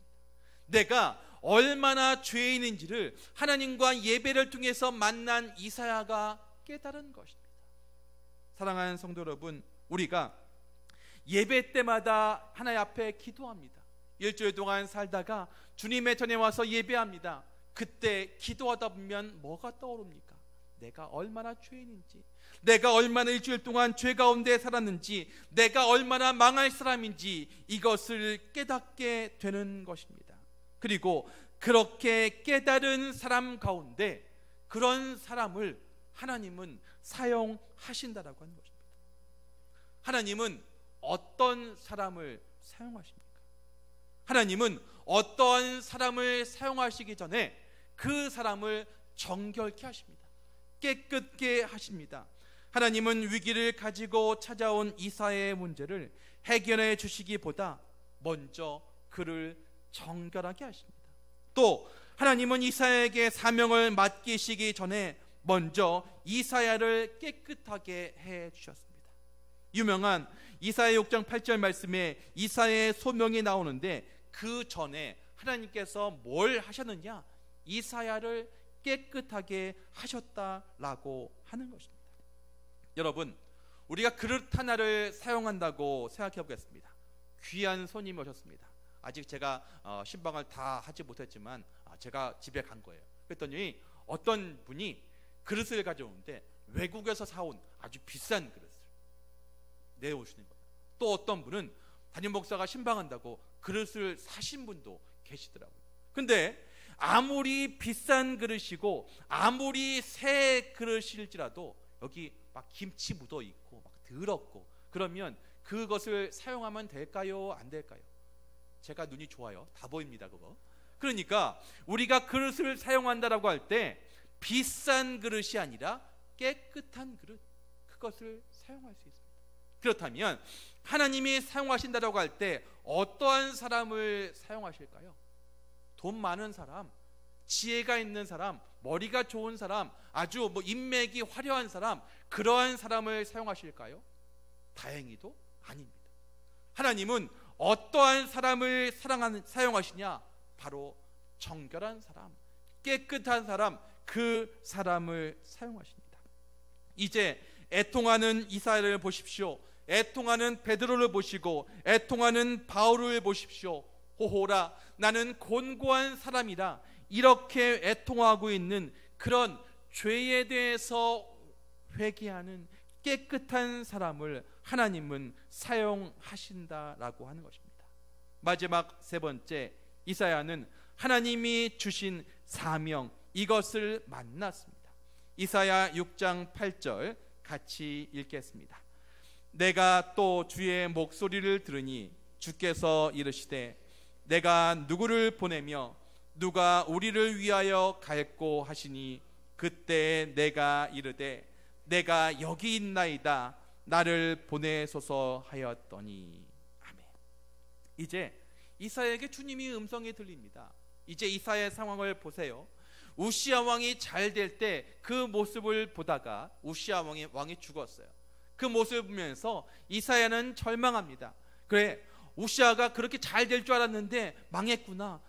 내가 얼마나 죄인인지를 하나님과 예배를 통해서 만난 이사야가 깨달은 것입니다. 사랑하는 성도 여러분, 우리가 예배 때마다 하나님 앞에 기도합니다. 일주일 동안 살다가 주님의 전에 와서 예배합니다. 그때 기도하다 보면 뭐가 떠오릅니까? 내가 얼마나 죄인인지, 내가 얼마나 일주일 동안 죄 가운데 살았는지, 내가 얼마나 망할 사람인지 이것을 깨닫게 되는 것입니다. 그리고 그렇게 깨달은 사람 가운데 그런 사람을 하나님은 사용하신다라고 하는 것입니다. 하나님은 어떤 사람을 사용하십니까? 하나님은 어떠한 사람을 사용하시기 전에 그 사람을 정결케 하십니다. 깨끗게 하십니다. 하나님은 위기를 가지고 찾아온 이사야의 문제를 해결해 주시기보다 먼저 그를 정결하게 하십니다. 또 하나님은 이사야에게 사명을 맡기시기 전에 먼저 이사야를 깨끗하게 해 주셨습니다. 유명한 이사야 6장 8절 말씀에 이사야의 소명이 나오는데 그 전에 하나님께서 뭘 하셨느냐? 이사야를 깨끗하게 하셨다라고 하는 것입니다. 여러분, 우리가 그릇 하나를 사용한다고 생각해 보겠습니다. 귀한 손님이 오셨습니다. 아직 제가 신방을 다 하지 못했지만 제가 집에 간 거예요. 그랬더니 어떤 분이 그릇을 가져오는데 외국에서 사온 아주 비싼 그릇을 내오시는 거예요. 또 어떤 분은 담임 목사가 신방한다고 그릇을 사신 분도 계시더라고요. 근데 아무리 비싼 그릇이고 아무리 새 그릇일지라도 여기 막 김치 묻어 있고 막 더럽고 그러면 그것을 사용하면 될까요? 안 될까요? 제가 눈이 좋아요. 다 보입니다, 그거. 그러니까 우리가 그릇을 사용한다라고 할 때 비싼 그릇이 아니라 깨끗한 그릇, 그것을 사용할 수 있습니다. 그렇다면 하나님이 사용하신다라고 할 때 어떠한 사람을 사용하실까요? 돈 많은 사람, 지혜가 있는 사람, 머리가 좋은 사람, 아주 인맥이 화려한 사람, 그러한 사람을 사용하실까요? 다행히도 아닙니다. 하나님은 어떠한 사람을 사용하시냐? 바로 정결한 사람, 깨끗한 사람, 그 사람을 사용하십니다. 이제 애통하는 이사야를 보십시오. 애통하는 베드로를 보시고 애통하는 바울을 보십시오. 호호라, 나는 곤고한 사람이라. 이렇게 애통하고 있는 그런 죄에 대해서 회개하는 깨끗한 사람을 하나님은 사용하신다라고 하는 것입니다. 마지막 세 번째, 이사야는 하나님이 주신 사명, 이것을 만났습니다. 이사야 6장 8절 같이 읽겠습니다. 내가 또 주의 목소리를 들으니 주께서 이르시되 내가 누구를 보내며 누가 우리를 위하여 갈꼬 하시니 그때 내가 이르되 내가 여기 있나이다, 나를 보내소서 하였더니. 아멘. 이제 이사야에게 주님이 음성이 들립니다. 이제 이사야의 상황을 보세요. 우시야 왕이 잘 될 때 그 모습을 보다가 우시야 왕이 죽었어요. 그 모습을 보면서 이사야는 절망합니다. 그래, 우시야가 그렇게 잘 될 줄 알았는데 망했구나,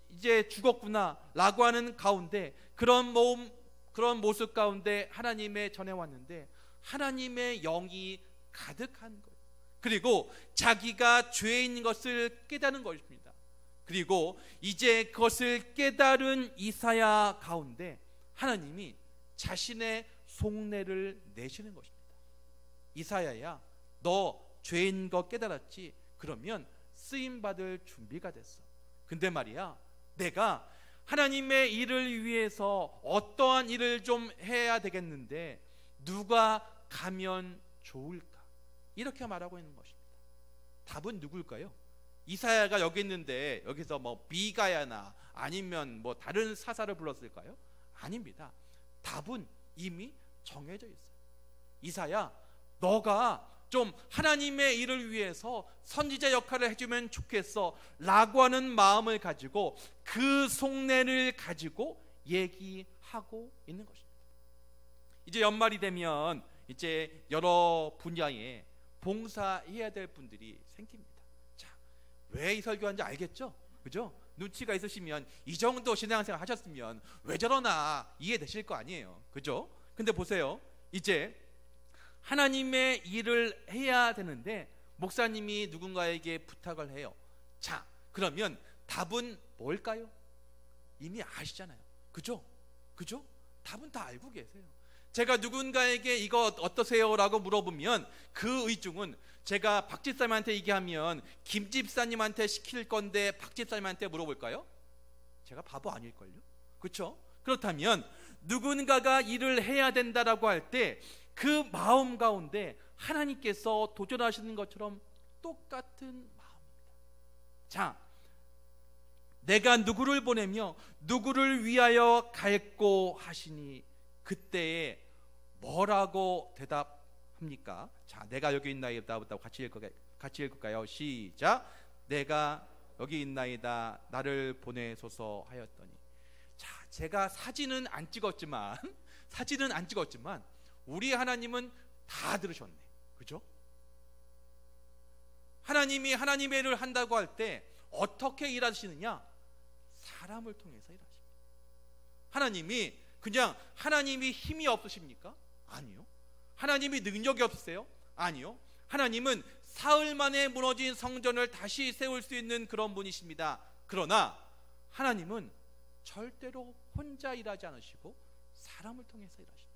이제 죽었구나 라고 하는 가운데 그런 모습 가운데 하나님의 전해 왔는데 하나님의 영이 가득한 거예요. 그리고 자기가 죄인 것을 깨닫는 것입니다. 그리고 이제 그것을 깨달은 이사야 가운데 하나님이 자신의 속내를 내시는 것입니다. 이사야야, 너 죄인 거 깨달았지? 그러면 쓰임받을 준비가 됐어. 근데 말이야, 내가 하나님의 일을 위해서 어떠한 일을 좀 해야 되겠는데 누가 가면 좋을까? 이렇게 말하고 있는 것입니다. 답은 누굴까요? 이사야가 여기 있는데 여기서 미가야나 아니면 다른 사사를 불렀을까요? 아닙니다. 답은 이미 정해져 있어요. 이사야, 너가 좀 하나님의 일을 위해서 선지자 역할을 해주면 좋겠어 라고 하는 마음을 가지고 그 속내를 가지고 얘기하고 있는 것입니다. 이제 연말이 되면 이제 여러 분야에 봉사해야 될 분들이 생깁니다. 자, 왜 이 설교하는지 알겠죠? 그죠? 눈치가 있으시면 이 정도 신앙생활 하셨으면 왜 저러나 이해되실 거 아니에요. 그죠? 근데 보세요. 이제 하나님의 일을 해야 되는데 목사님이 누군가에게 부탁을 해요. 자, 그러면 답은 뭘까요? 이미 아시잖아요. 그죠? 그죠? 답은 다 알고 계세요. 제가 누군가에게 이거 어떠세요? 라고 물어보면 그 의중은 제가 박 집사님한테 얘기하면 김 집사님한테 시킬 건데 박 집사님한테 물어볼까요? 제가 바보 아닐걸요? 그렇죠? 그렇다면 누군가가 일을 해야 된다라고 할 때 그 마음 가운데 하나님께서 도전하시는 것처럼 똑같은 마음입니다. 자, 내가 누구를 보내며 누구를 위하여 갈꼬 하시니 그때에 뭐라고 대답합니까? 자, 내가 여기 있나이다부터 같이 읽을까요? 시작. 내가 여기 있나이다, 나를 보내소서 하였더니. 자, 제가 사진은 안 찍었지만 우리 하나님은 다 들으셨네. 그죠? 하나님이 하나님의 일을 한다고 할 때 어떻게 일하시느냐? 사람을 통해서 일하십니다. 하나님이 그냥 하나님이 힘이 없으십니까? 아니요. 하나님이 능력이 없으세요? 아니요. 하나님은 사흘 만에 무너진 성전을 다시 세울 수 있는 그런 분이십니다. 그러나 하나님은 절대로 혼자 일하지 않으시고 사람을 통해서 일하십니다.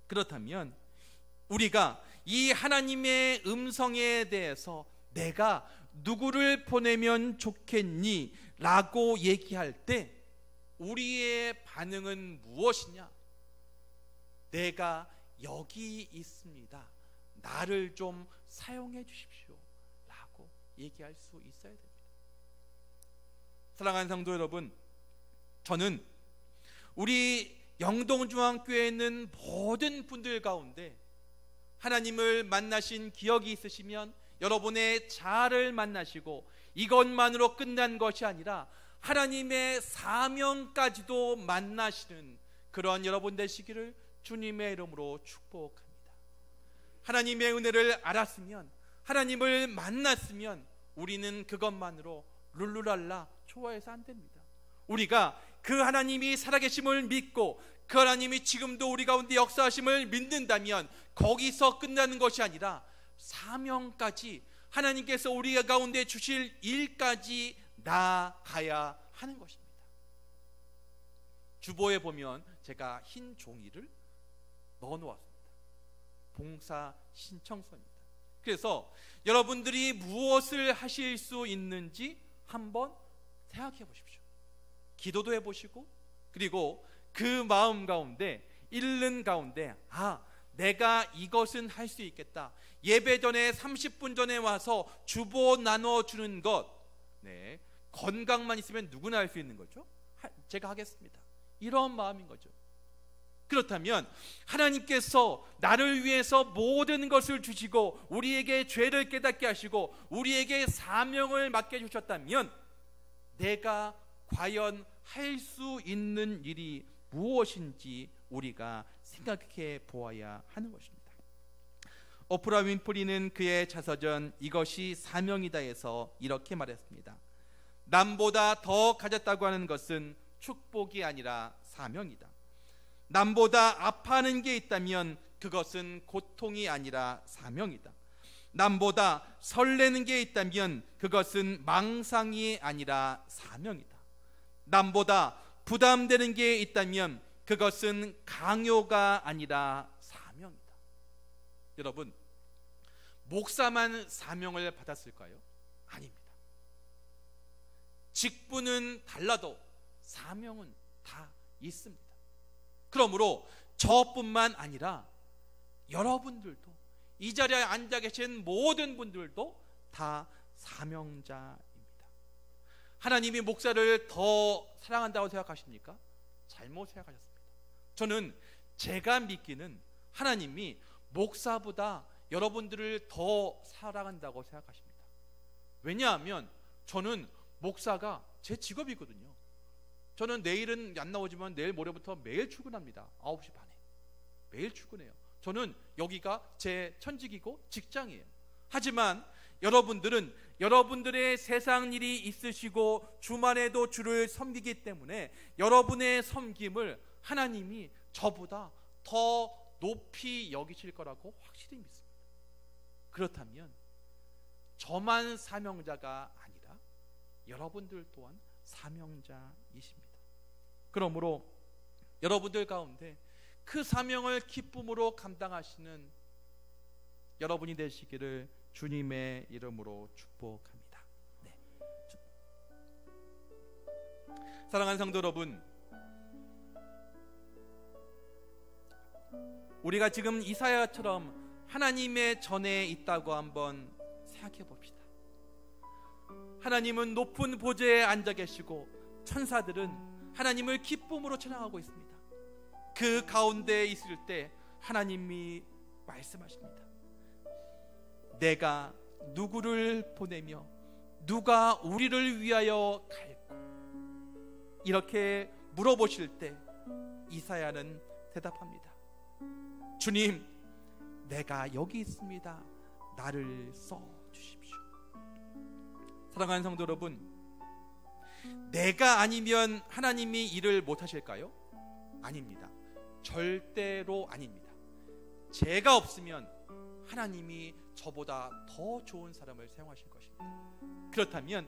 그렇다면 우리가 이 하나님의 음성에 대해서 내가 누구를 보내면 좋겠니? 라고 얘기할 때 우리의 반응은 무엇이냐? 내가 여기 있습니다, 나를 좀 사용해 주십시오 라고 얘기할 수 있어야 됩니다. 사랑하는 성도 여러분, 저는 우리 영동중앙교회에 있는 모든 분들 가운데 하나님을 만나신 기억이 있으시면 여러분의 자아를 만나시고 이것만으로 끝난 것이 아니라 하나님의 사명까지도 만나시는 그런 여러분 되시기를 주님의 이름으로 축복합니다. 하나님의 은혜를 알았으면, 하나님을 만났으면 우리는 그것만으로 룰루랄라 좋아해서 안 됩니다. 우리가 그 하나님이 살아계심을 믿고 그 하나님이 지금도 우리 가운데 역사하심을 믿는다면 거기서 끝나는 것이 아니라 사명까지, 하나님께서 우리 가운데 주실 일까지 나아가야 하는 것입니다. 주보에 보면 제가 흰 종이를 넣어 놓았습니다. 봉사 신청서입니다. 그래서 여러분들이 무엇을 하실 수 있는지 한번 생각해 보십시오. 기도도 해보시고, 그리고 그 마음 가운데, 잃는 가운데, 내가 이것은 할 수 있겠다. 예배 전에 30분 전에 와서 주보 나눠주는 것, 건강만 있으면 누구나 할 수 있는 거죠. 제가 하겠습니다. 이런 마음인 거죠. 그렇다면 하나님께서 나를 위해서 모든 것을 주시고 우리에게 죄를 깨닫게 하시고 우리에게 사명을 맡겨주셨다면 내가 과연 할 수 있는 일이 무엇인지 우리가 생각해 보아야 하는 것입니다. 오프라 윈프리는 그의 자서전 이것이 사명이다에서 이렇게 말했습니다. 남보다 더 가졌다고 하는 것은 축복이 아니라 사명이다. 남보다 아파하는 게 있다면 그것은 고통이 아니라 사명이다. 남보다 설레는 게 있다면 그것은 망상이 아니라 사명이다. 남보다 부담되는 게 있다면 그것은 강요가 아니라 사명이다. 여러분, 목사만 사명을 받았을까요? 아닙니다. 직분은 달라도 사명은 다 있습니다. 그러므로 저뿐만 아니라 여러분들도, 이 자리에 앉아 계신 모든 분들도 다 사명자입니다. 하나님이 목사를 더 사랑한다고 생각하십니까? 잘못 생각하셨습니다. 저는 제가 믿기는 하나님이 목사보다 여러분들을 더 사랑한다고 생각하십니다. 왜냐하면 저는 목사가 제 직업이거든요. 저는 내일은 안 나오지만 내일 모레부터 매일 출근합니다. 9시 반에 매일 출근해요. 저는 여기가 제 천직이고 직장이에요. 하지만 여러분들은 여러분들의 세상 일이 있으시고 주말에도 주를 섬기기 때문에 여러분의 섬김을 하나님이 저보다 더 높이 여기실 거라고 확실히 믿습니다. 그렇다면 저만 사명자가 아니라 여러분들 또한 사명자이십니다. 그러므로 여러분들 가운데 그 사명을 기쁨으로 감당하시는 여러분이 되시기를 주님의 이름으로 축복합니다. 사랑하는 성도 여러분, 우리가 지금 이사야처럼 하나님의 전에 있다고 한번 생각해 봅시다. 하나님은 높은 보좌에 앉아 계시고 천사들은 하나님을 기쁨으로 찬양하고 있습니다. 그 가운데 있을 때 하나님이 말씀하십니다. 내가 누구를 보내며 누가 우리를 위하여 갈고? 이렇게 물어보실 때 이사야는 대답합니다. 주님, 내가 여기 있습니다. 나를 써주십시오. 사랑하는 성도 여러분, 내가 아니면 하나님이 일을 못하실까요? 아닙니다. 절대로 아닙니다. 제가 없으면 하나님이 저보다 더 좋은 사람을 사용하실 것입니다. 그렇다면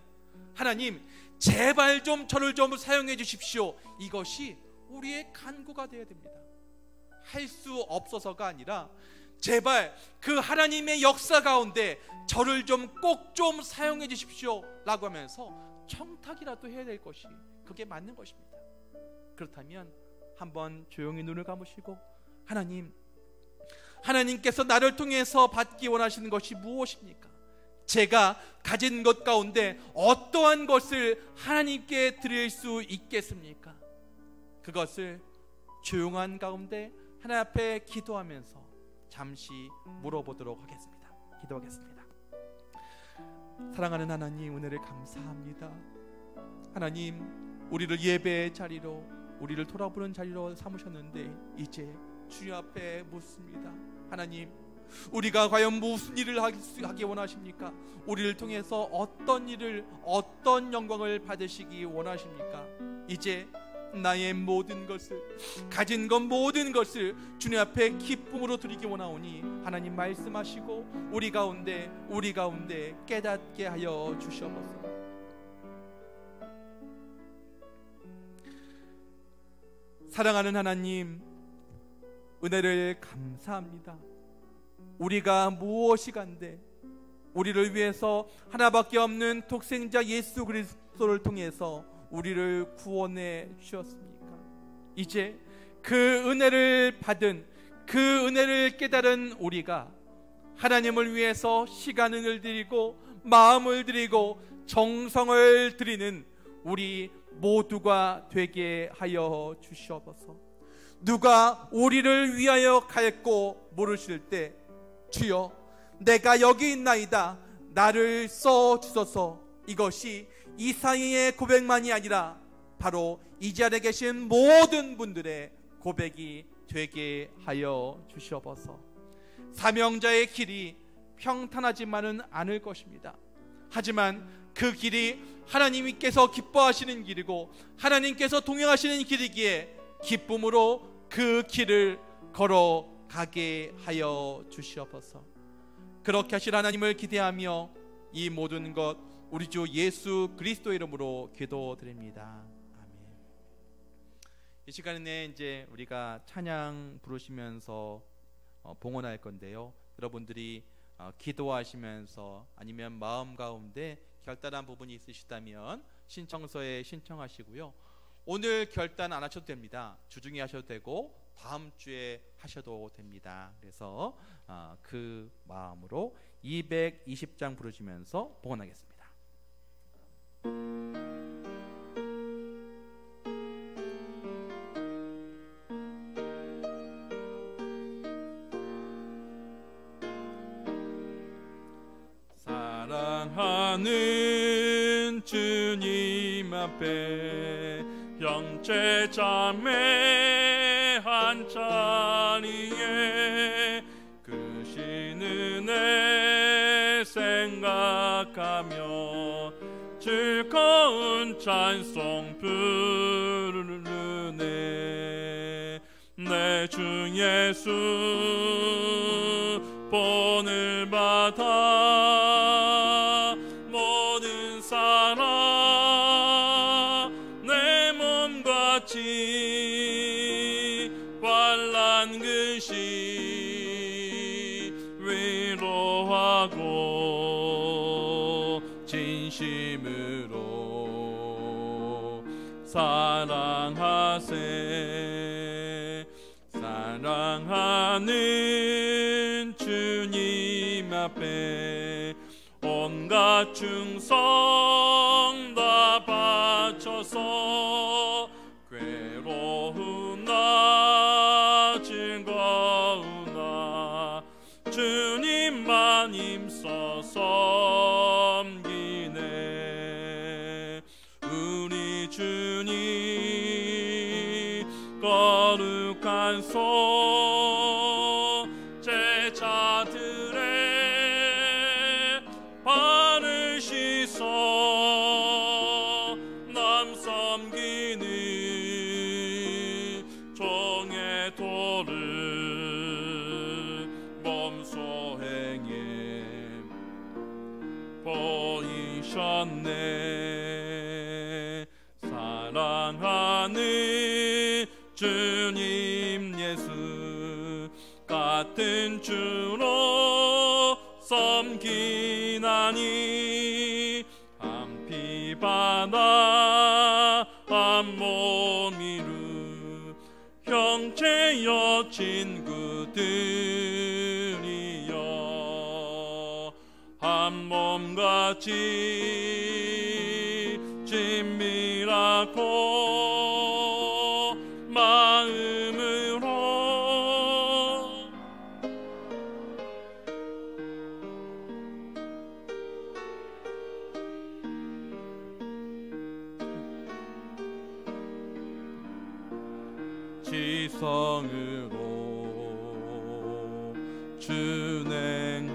하나님, 제발 좀 저를 좀 사용해 주십시오. 이것이 우리의 간구가 되어야 됩니다. 할 수 없어서가 아니라 제발 그 하나님의 역사 가운데 저를 좀 꼭 좀 사용해 주십시오 라고 하면서 청탁이라도 해야 될 것이 그게 맞는 것입니다. 그렇다면 한번 조용히 눈을 감으시고 하나님께서 나를 통해서 받기 원하시는 것이 무엇입니까? 제가 가진 것 가운데 어떠한 것을 하나님께 드릴 수 있겠습니까? 그것을 조용한 가운데 하나님 앞에 기도하면서 잠시 물어보도록 하겠습니다. 기도하겠습니다. 사랑하는 하나님, 은혜를 감사합니다. 하나님, 우리를 예배의 자리로, 우리를 돌아보는 자리로 삼으셨는데 이제 주님 앞에 묻습니다. 하나님, 우리가 과연 무슨 일을 하기 원하십니까? 우리를 통해서 어떤 일을, 어떤 영광을 받으시기 원하십니까? 이제 나의 모든 것을, 가진 것 모든 것을 주님 앞에 기쁨으로 드리기 원하오니 하나님 말씀하시고 우리 가운데 깨닫게 하여 주시옵소서. 사랑하는 하나님, 은혜를 감사합니다. 우리가 무엇이 간데 우리를 위해서 하나밖에 없는 독생자 예수 그리스도를 통해서 우리를 구원해 주셨습니까? 이제 그 은혜를 받은, 그 은혜를 깨달은 우리가 하나님을 위해서 시간을 드리고 마음을 드리고 정성을 드리는 우리 모두가 되게 하여 주시옵소서. 누가 우리를 위하여 갈고 물으실 때 주여 내가 여기 있나이다, 나를 써 주소서, 이것이 이사야의 고백만이 아니라 바로 이 자리에 계신 모든 분들의 고백이 되게 하여 주시옵소서. 사명자의 길이 평탄하지만은 않을 것입니다. 하지만 그 길이 하나님께서 기뻐하시는 길이고 하나님께서 동행하시는 길이기에 기쁨으로 그 길을 걸어가게 하여 주시옵소서. 그렇게 하실 하나님을 기대하며 이 모든 것 우리 주 예수 그리스도 이름으로 기도드립니다. 아멘. 이 시간에 이제 우리가 찬양 부르시면서 봉헌할 건데요. 여러분들이 기도하시면서 아니면 마음 가운데 결단한 부분이 있으시다면 신청서에 신청하시고요. 오늘 결단 안 하셔도 됩니다. 주중에 하셔도 되고 다음 주에 하셔도 됩니다. 그래서 그 마음으로 220장 부르시면서 봉헌하겠습니다. 사랑하는 주님 앞에 형제 자매 한 자리에 그 신 은혜 생각하며 즐거운 찬송 부르네. 내 주 예수 본을 받아 모든 사랑 내 몸같이 환난 근시 위로하고 진심으로 사랑하세. 사랑하는 주님 앞에 온갖 충성 다 바쳐서 괴로우나 즐거우나 주님만 힘써 섬기네. 우리 주님 거룩한 손 제자들의 발을 씻어 남 섬기는 종의 도를 몸소 행해 보이셨네. 사랑하는 주님 예수 같은 주로 섬기나니 한 피 바다 한 몸이루 형제여 친구들이여 한 몸같이 친밀하고 마음으로 이성으로 준행하세.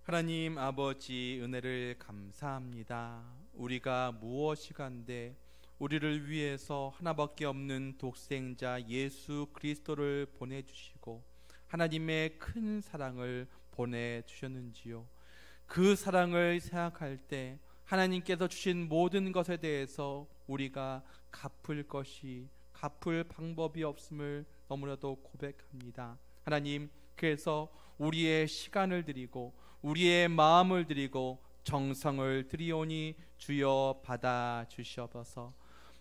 하나님 아버지, 은혜를 감사합니다. 우리가 무엇이간데 우리를 위해서 하나밖에 없는 독생자 예수 그리스도를 보내주시고 하나님의 큰 사랑을 보내주셨는지요. 그 사랑을 생각할 때 하나님께서 주신 모든 것에 대해서 우리가 갚을 방법이 없음을 너무나도 고백합니다. 하나님, 그래서 우리의 시간을 드리고 우리의 마음을 드리고 정성을 드리오니 주여 받아 주시옵소서.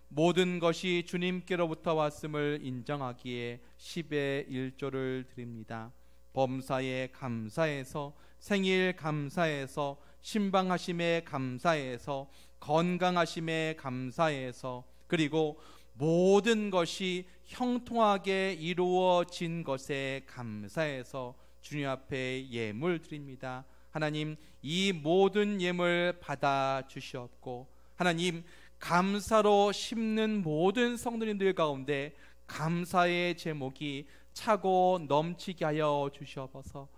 모든 것이 주님께로부터 왔음을 인정하기에 10의 1조를 드립니다. 범사에 감사해서, 생일 감사해서, 신방하심에 감사해서, 건강하심에 감사해서, 그리고 모든 것이 형통하게 이루어진 것에 감사해서 주님 앞에 예물 드립니다. 하나님, 이 모든 예물 받아 주시옵고, 하나님, 감사로 심는 모든 성도님들 가운데 감사의 제목이 차고 넘치게 하여 주시옵소서.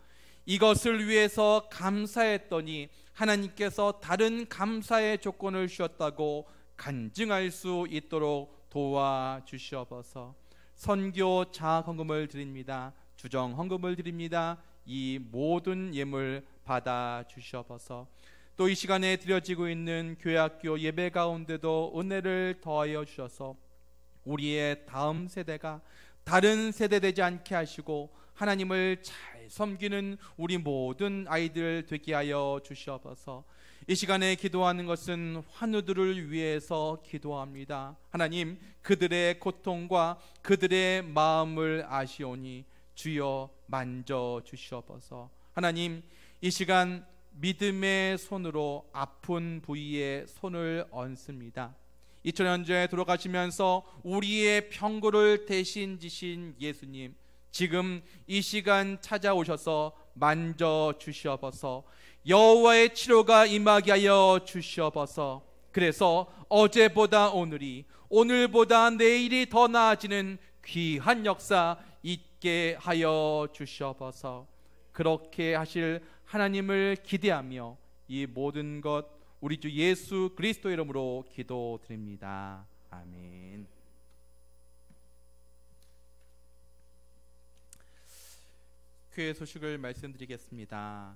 이것을 위해서 감사했더니 하나님께서 다른 감사의 조건을 주셨다고 간증할 수 있도록 도와주시옵소서. 선교 자헌금을 드립니다. 주정 헌금을 드립니다. 이 모든 예물 받아 주시옵소서. 또 이 시간에 드려지고 있는 교회학교 예배 가운데도 은혜를 더하여 주셔서 우리의 다음 세대가 다른 세대 되지 않게 하시고 하나님을 잘 섬기는 우리 모든 아이들 되게 하여 주시옵소서. 이 시간에 기도하는 것은 환우들을 위해서 기도합니다. 하나님, 그들의 고통과 그들의 마음을 아시오니 주여 만져 주시옵소서. 하나님, 이 시간 믿음의 손으로 아픈 부위에 손을 얹습니다. 2000년 전에 돌아가시면서 우리의 병고를 대신 지신 예수님, 지금 이 시간 찾아오셔서 만져 주시옵소서. 여호와의 치료가 임하게 하여 주시옵소서. 그래서 어제보다 오늘이, 오늘보다 내일이 더 나아지는 귀한 역사 있게 하여 주시옵소서. 그렇게 하실 하나님을 기대하며 이 모든 것 우리 주 예수 그리스도 이름으로 기도드립니다. 아멘. 교회 소식을 말씀드리겠습니다.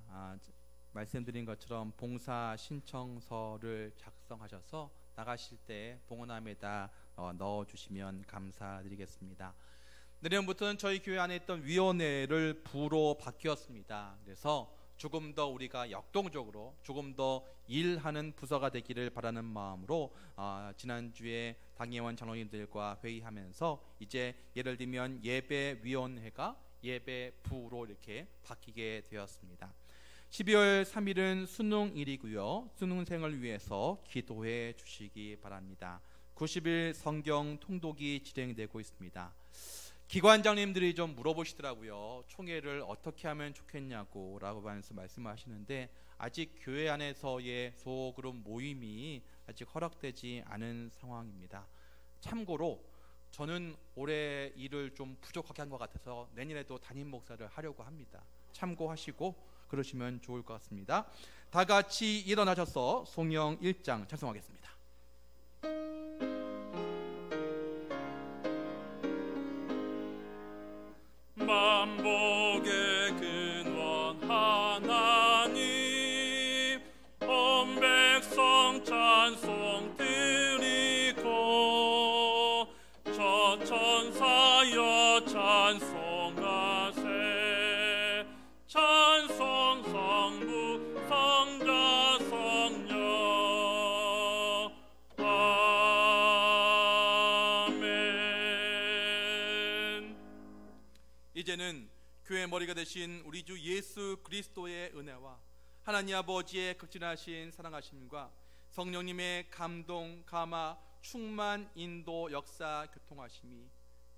말씀드린 것처럼 봉사 신청서를 작성하셔서 나가실 때 봉헌함에다 넣어주시면 감사드리겠습니다. 내년부터는 저희 교회 안에 있던 위원회를 부로 바뀌었습니다. 그래서 조금 더 우리가 역동적으로 조금 더 일하는 부서가 되기를 바라는 마음으로 지난주에 당회원 장로님들과 회의하면서 이제 예를 들면 예배위원회가 예배부로 이렇게 바뀌게 되었습니다. 12월 3일은 수능일이고요. 수능생을 위해서 기도해 주시기 바랍니다. 90일 성경 통독이 진행되고 있습니다. 기관장님들이 좀 물어보시더라고요. 총회를 어떻게 하면 좋겠냐고 라고 말씀하시는데 아직 교회 안에서의 소그룹 모임이 아직 허락되지 않은 상황입니다. 참고로 저는 올해 일을 좀 부족하게 한 것 같아서 내년에도 담임 목사를 하려고 합니다. 참고하시고 그러시면 좋을 것 같습니다. 다 같이 일어나셔서 송영 1장 찬송하겠습니다. 만복의 근원 하나님, 온 백성 찬송 드리고 저 천사여 찬송하세. 찬송 성부 성자 성령. 아멘. 이제는 교회 머리가 되신 우리 주 예수 그리스도의 은혜와 하나님 아버지의 극진하신 사랑하심과 성령님의 감동, 감화, 충만, 인도, 역사, 교통하심이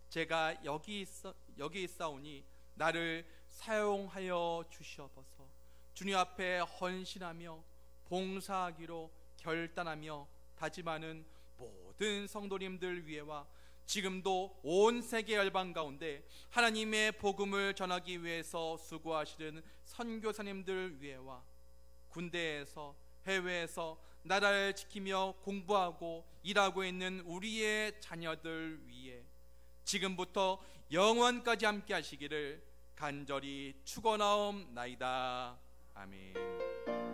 제가 여기 있사오니 나를 사용하여 주시옵소서. 주님 앞에 헌신하며 봉사하기로 결단하며 다짐하는 모든 성도님들 위해와 지금도 온 세계 열방 가운데 하나님의 복음을 전하기 위해서 수고하시는 선교사님들 위해와 군대에서 해외에서 나라를 지키며 공부하고 일하고 있는 우리의 자녀들 위해 지금부터 영원까지 함께 하시기를 간절히 축원하옵나이다. 아멘.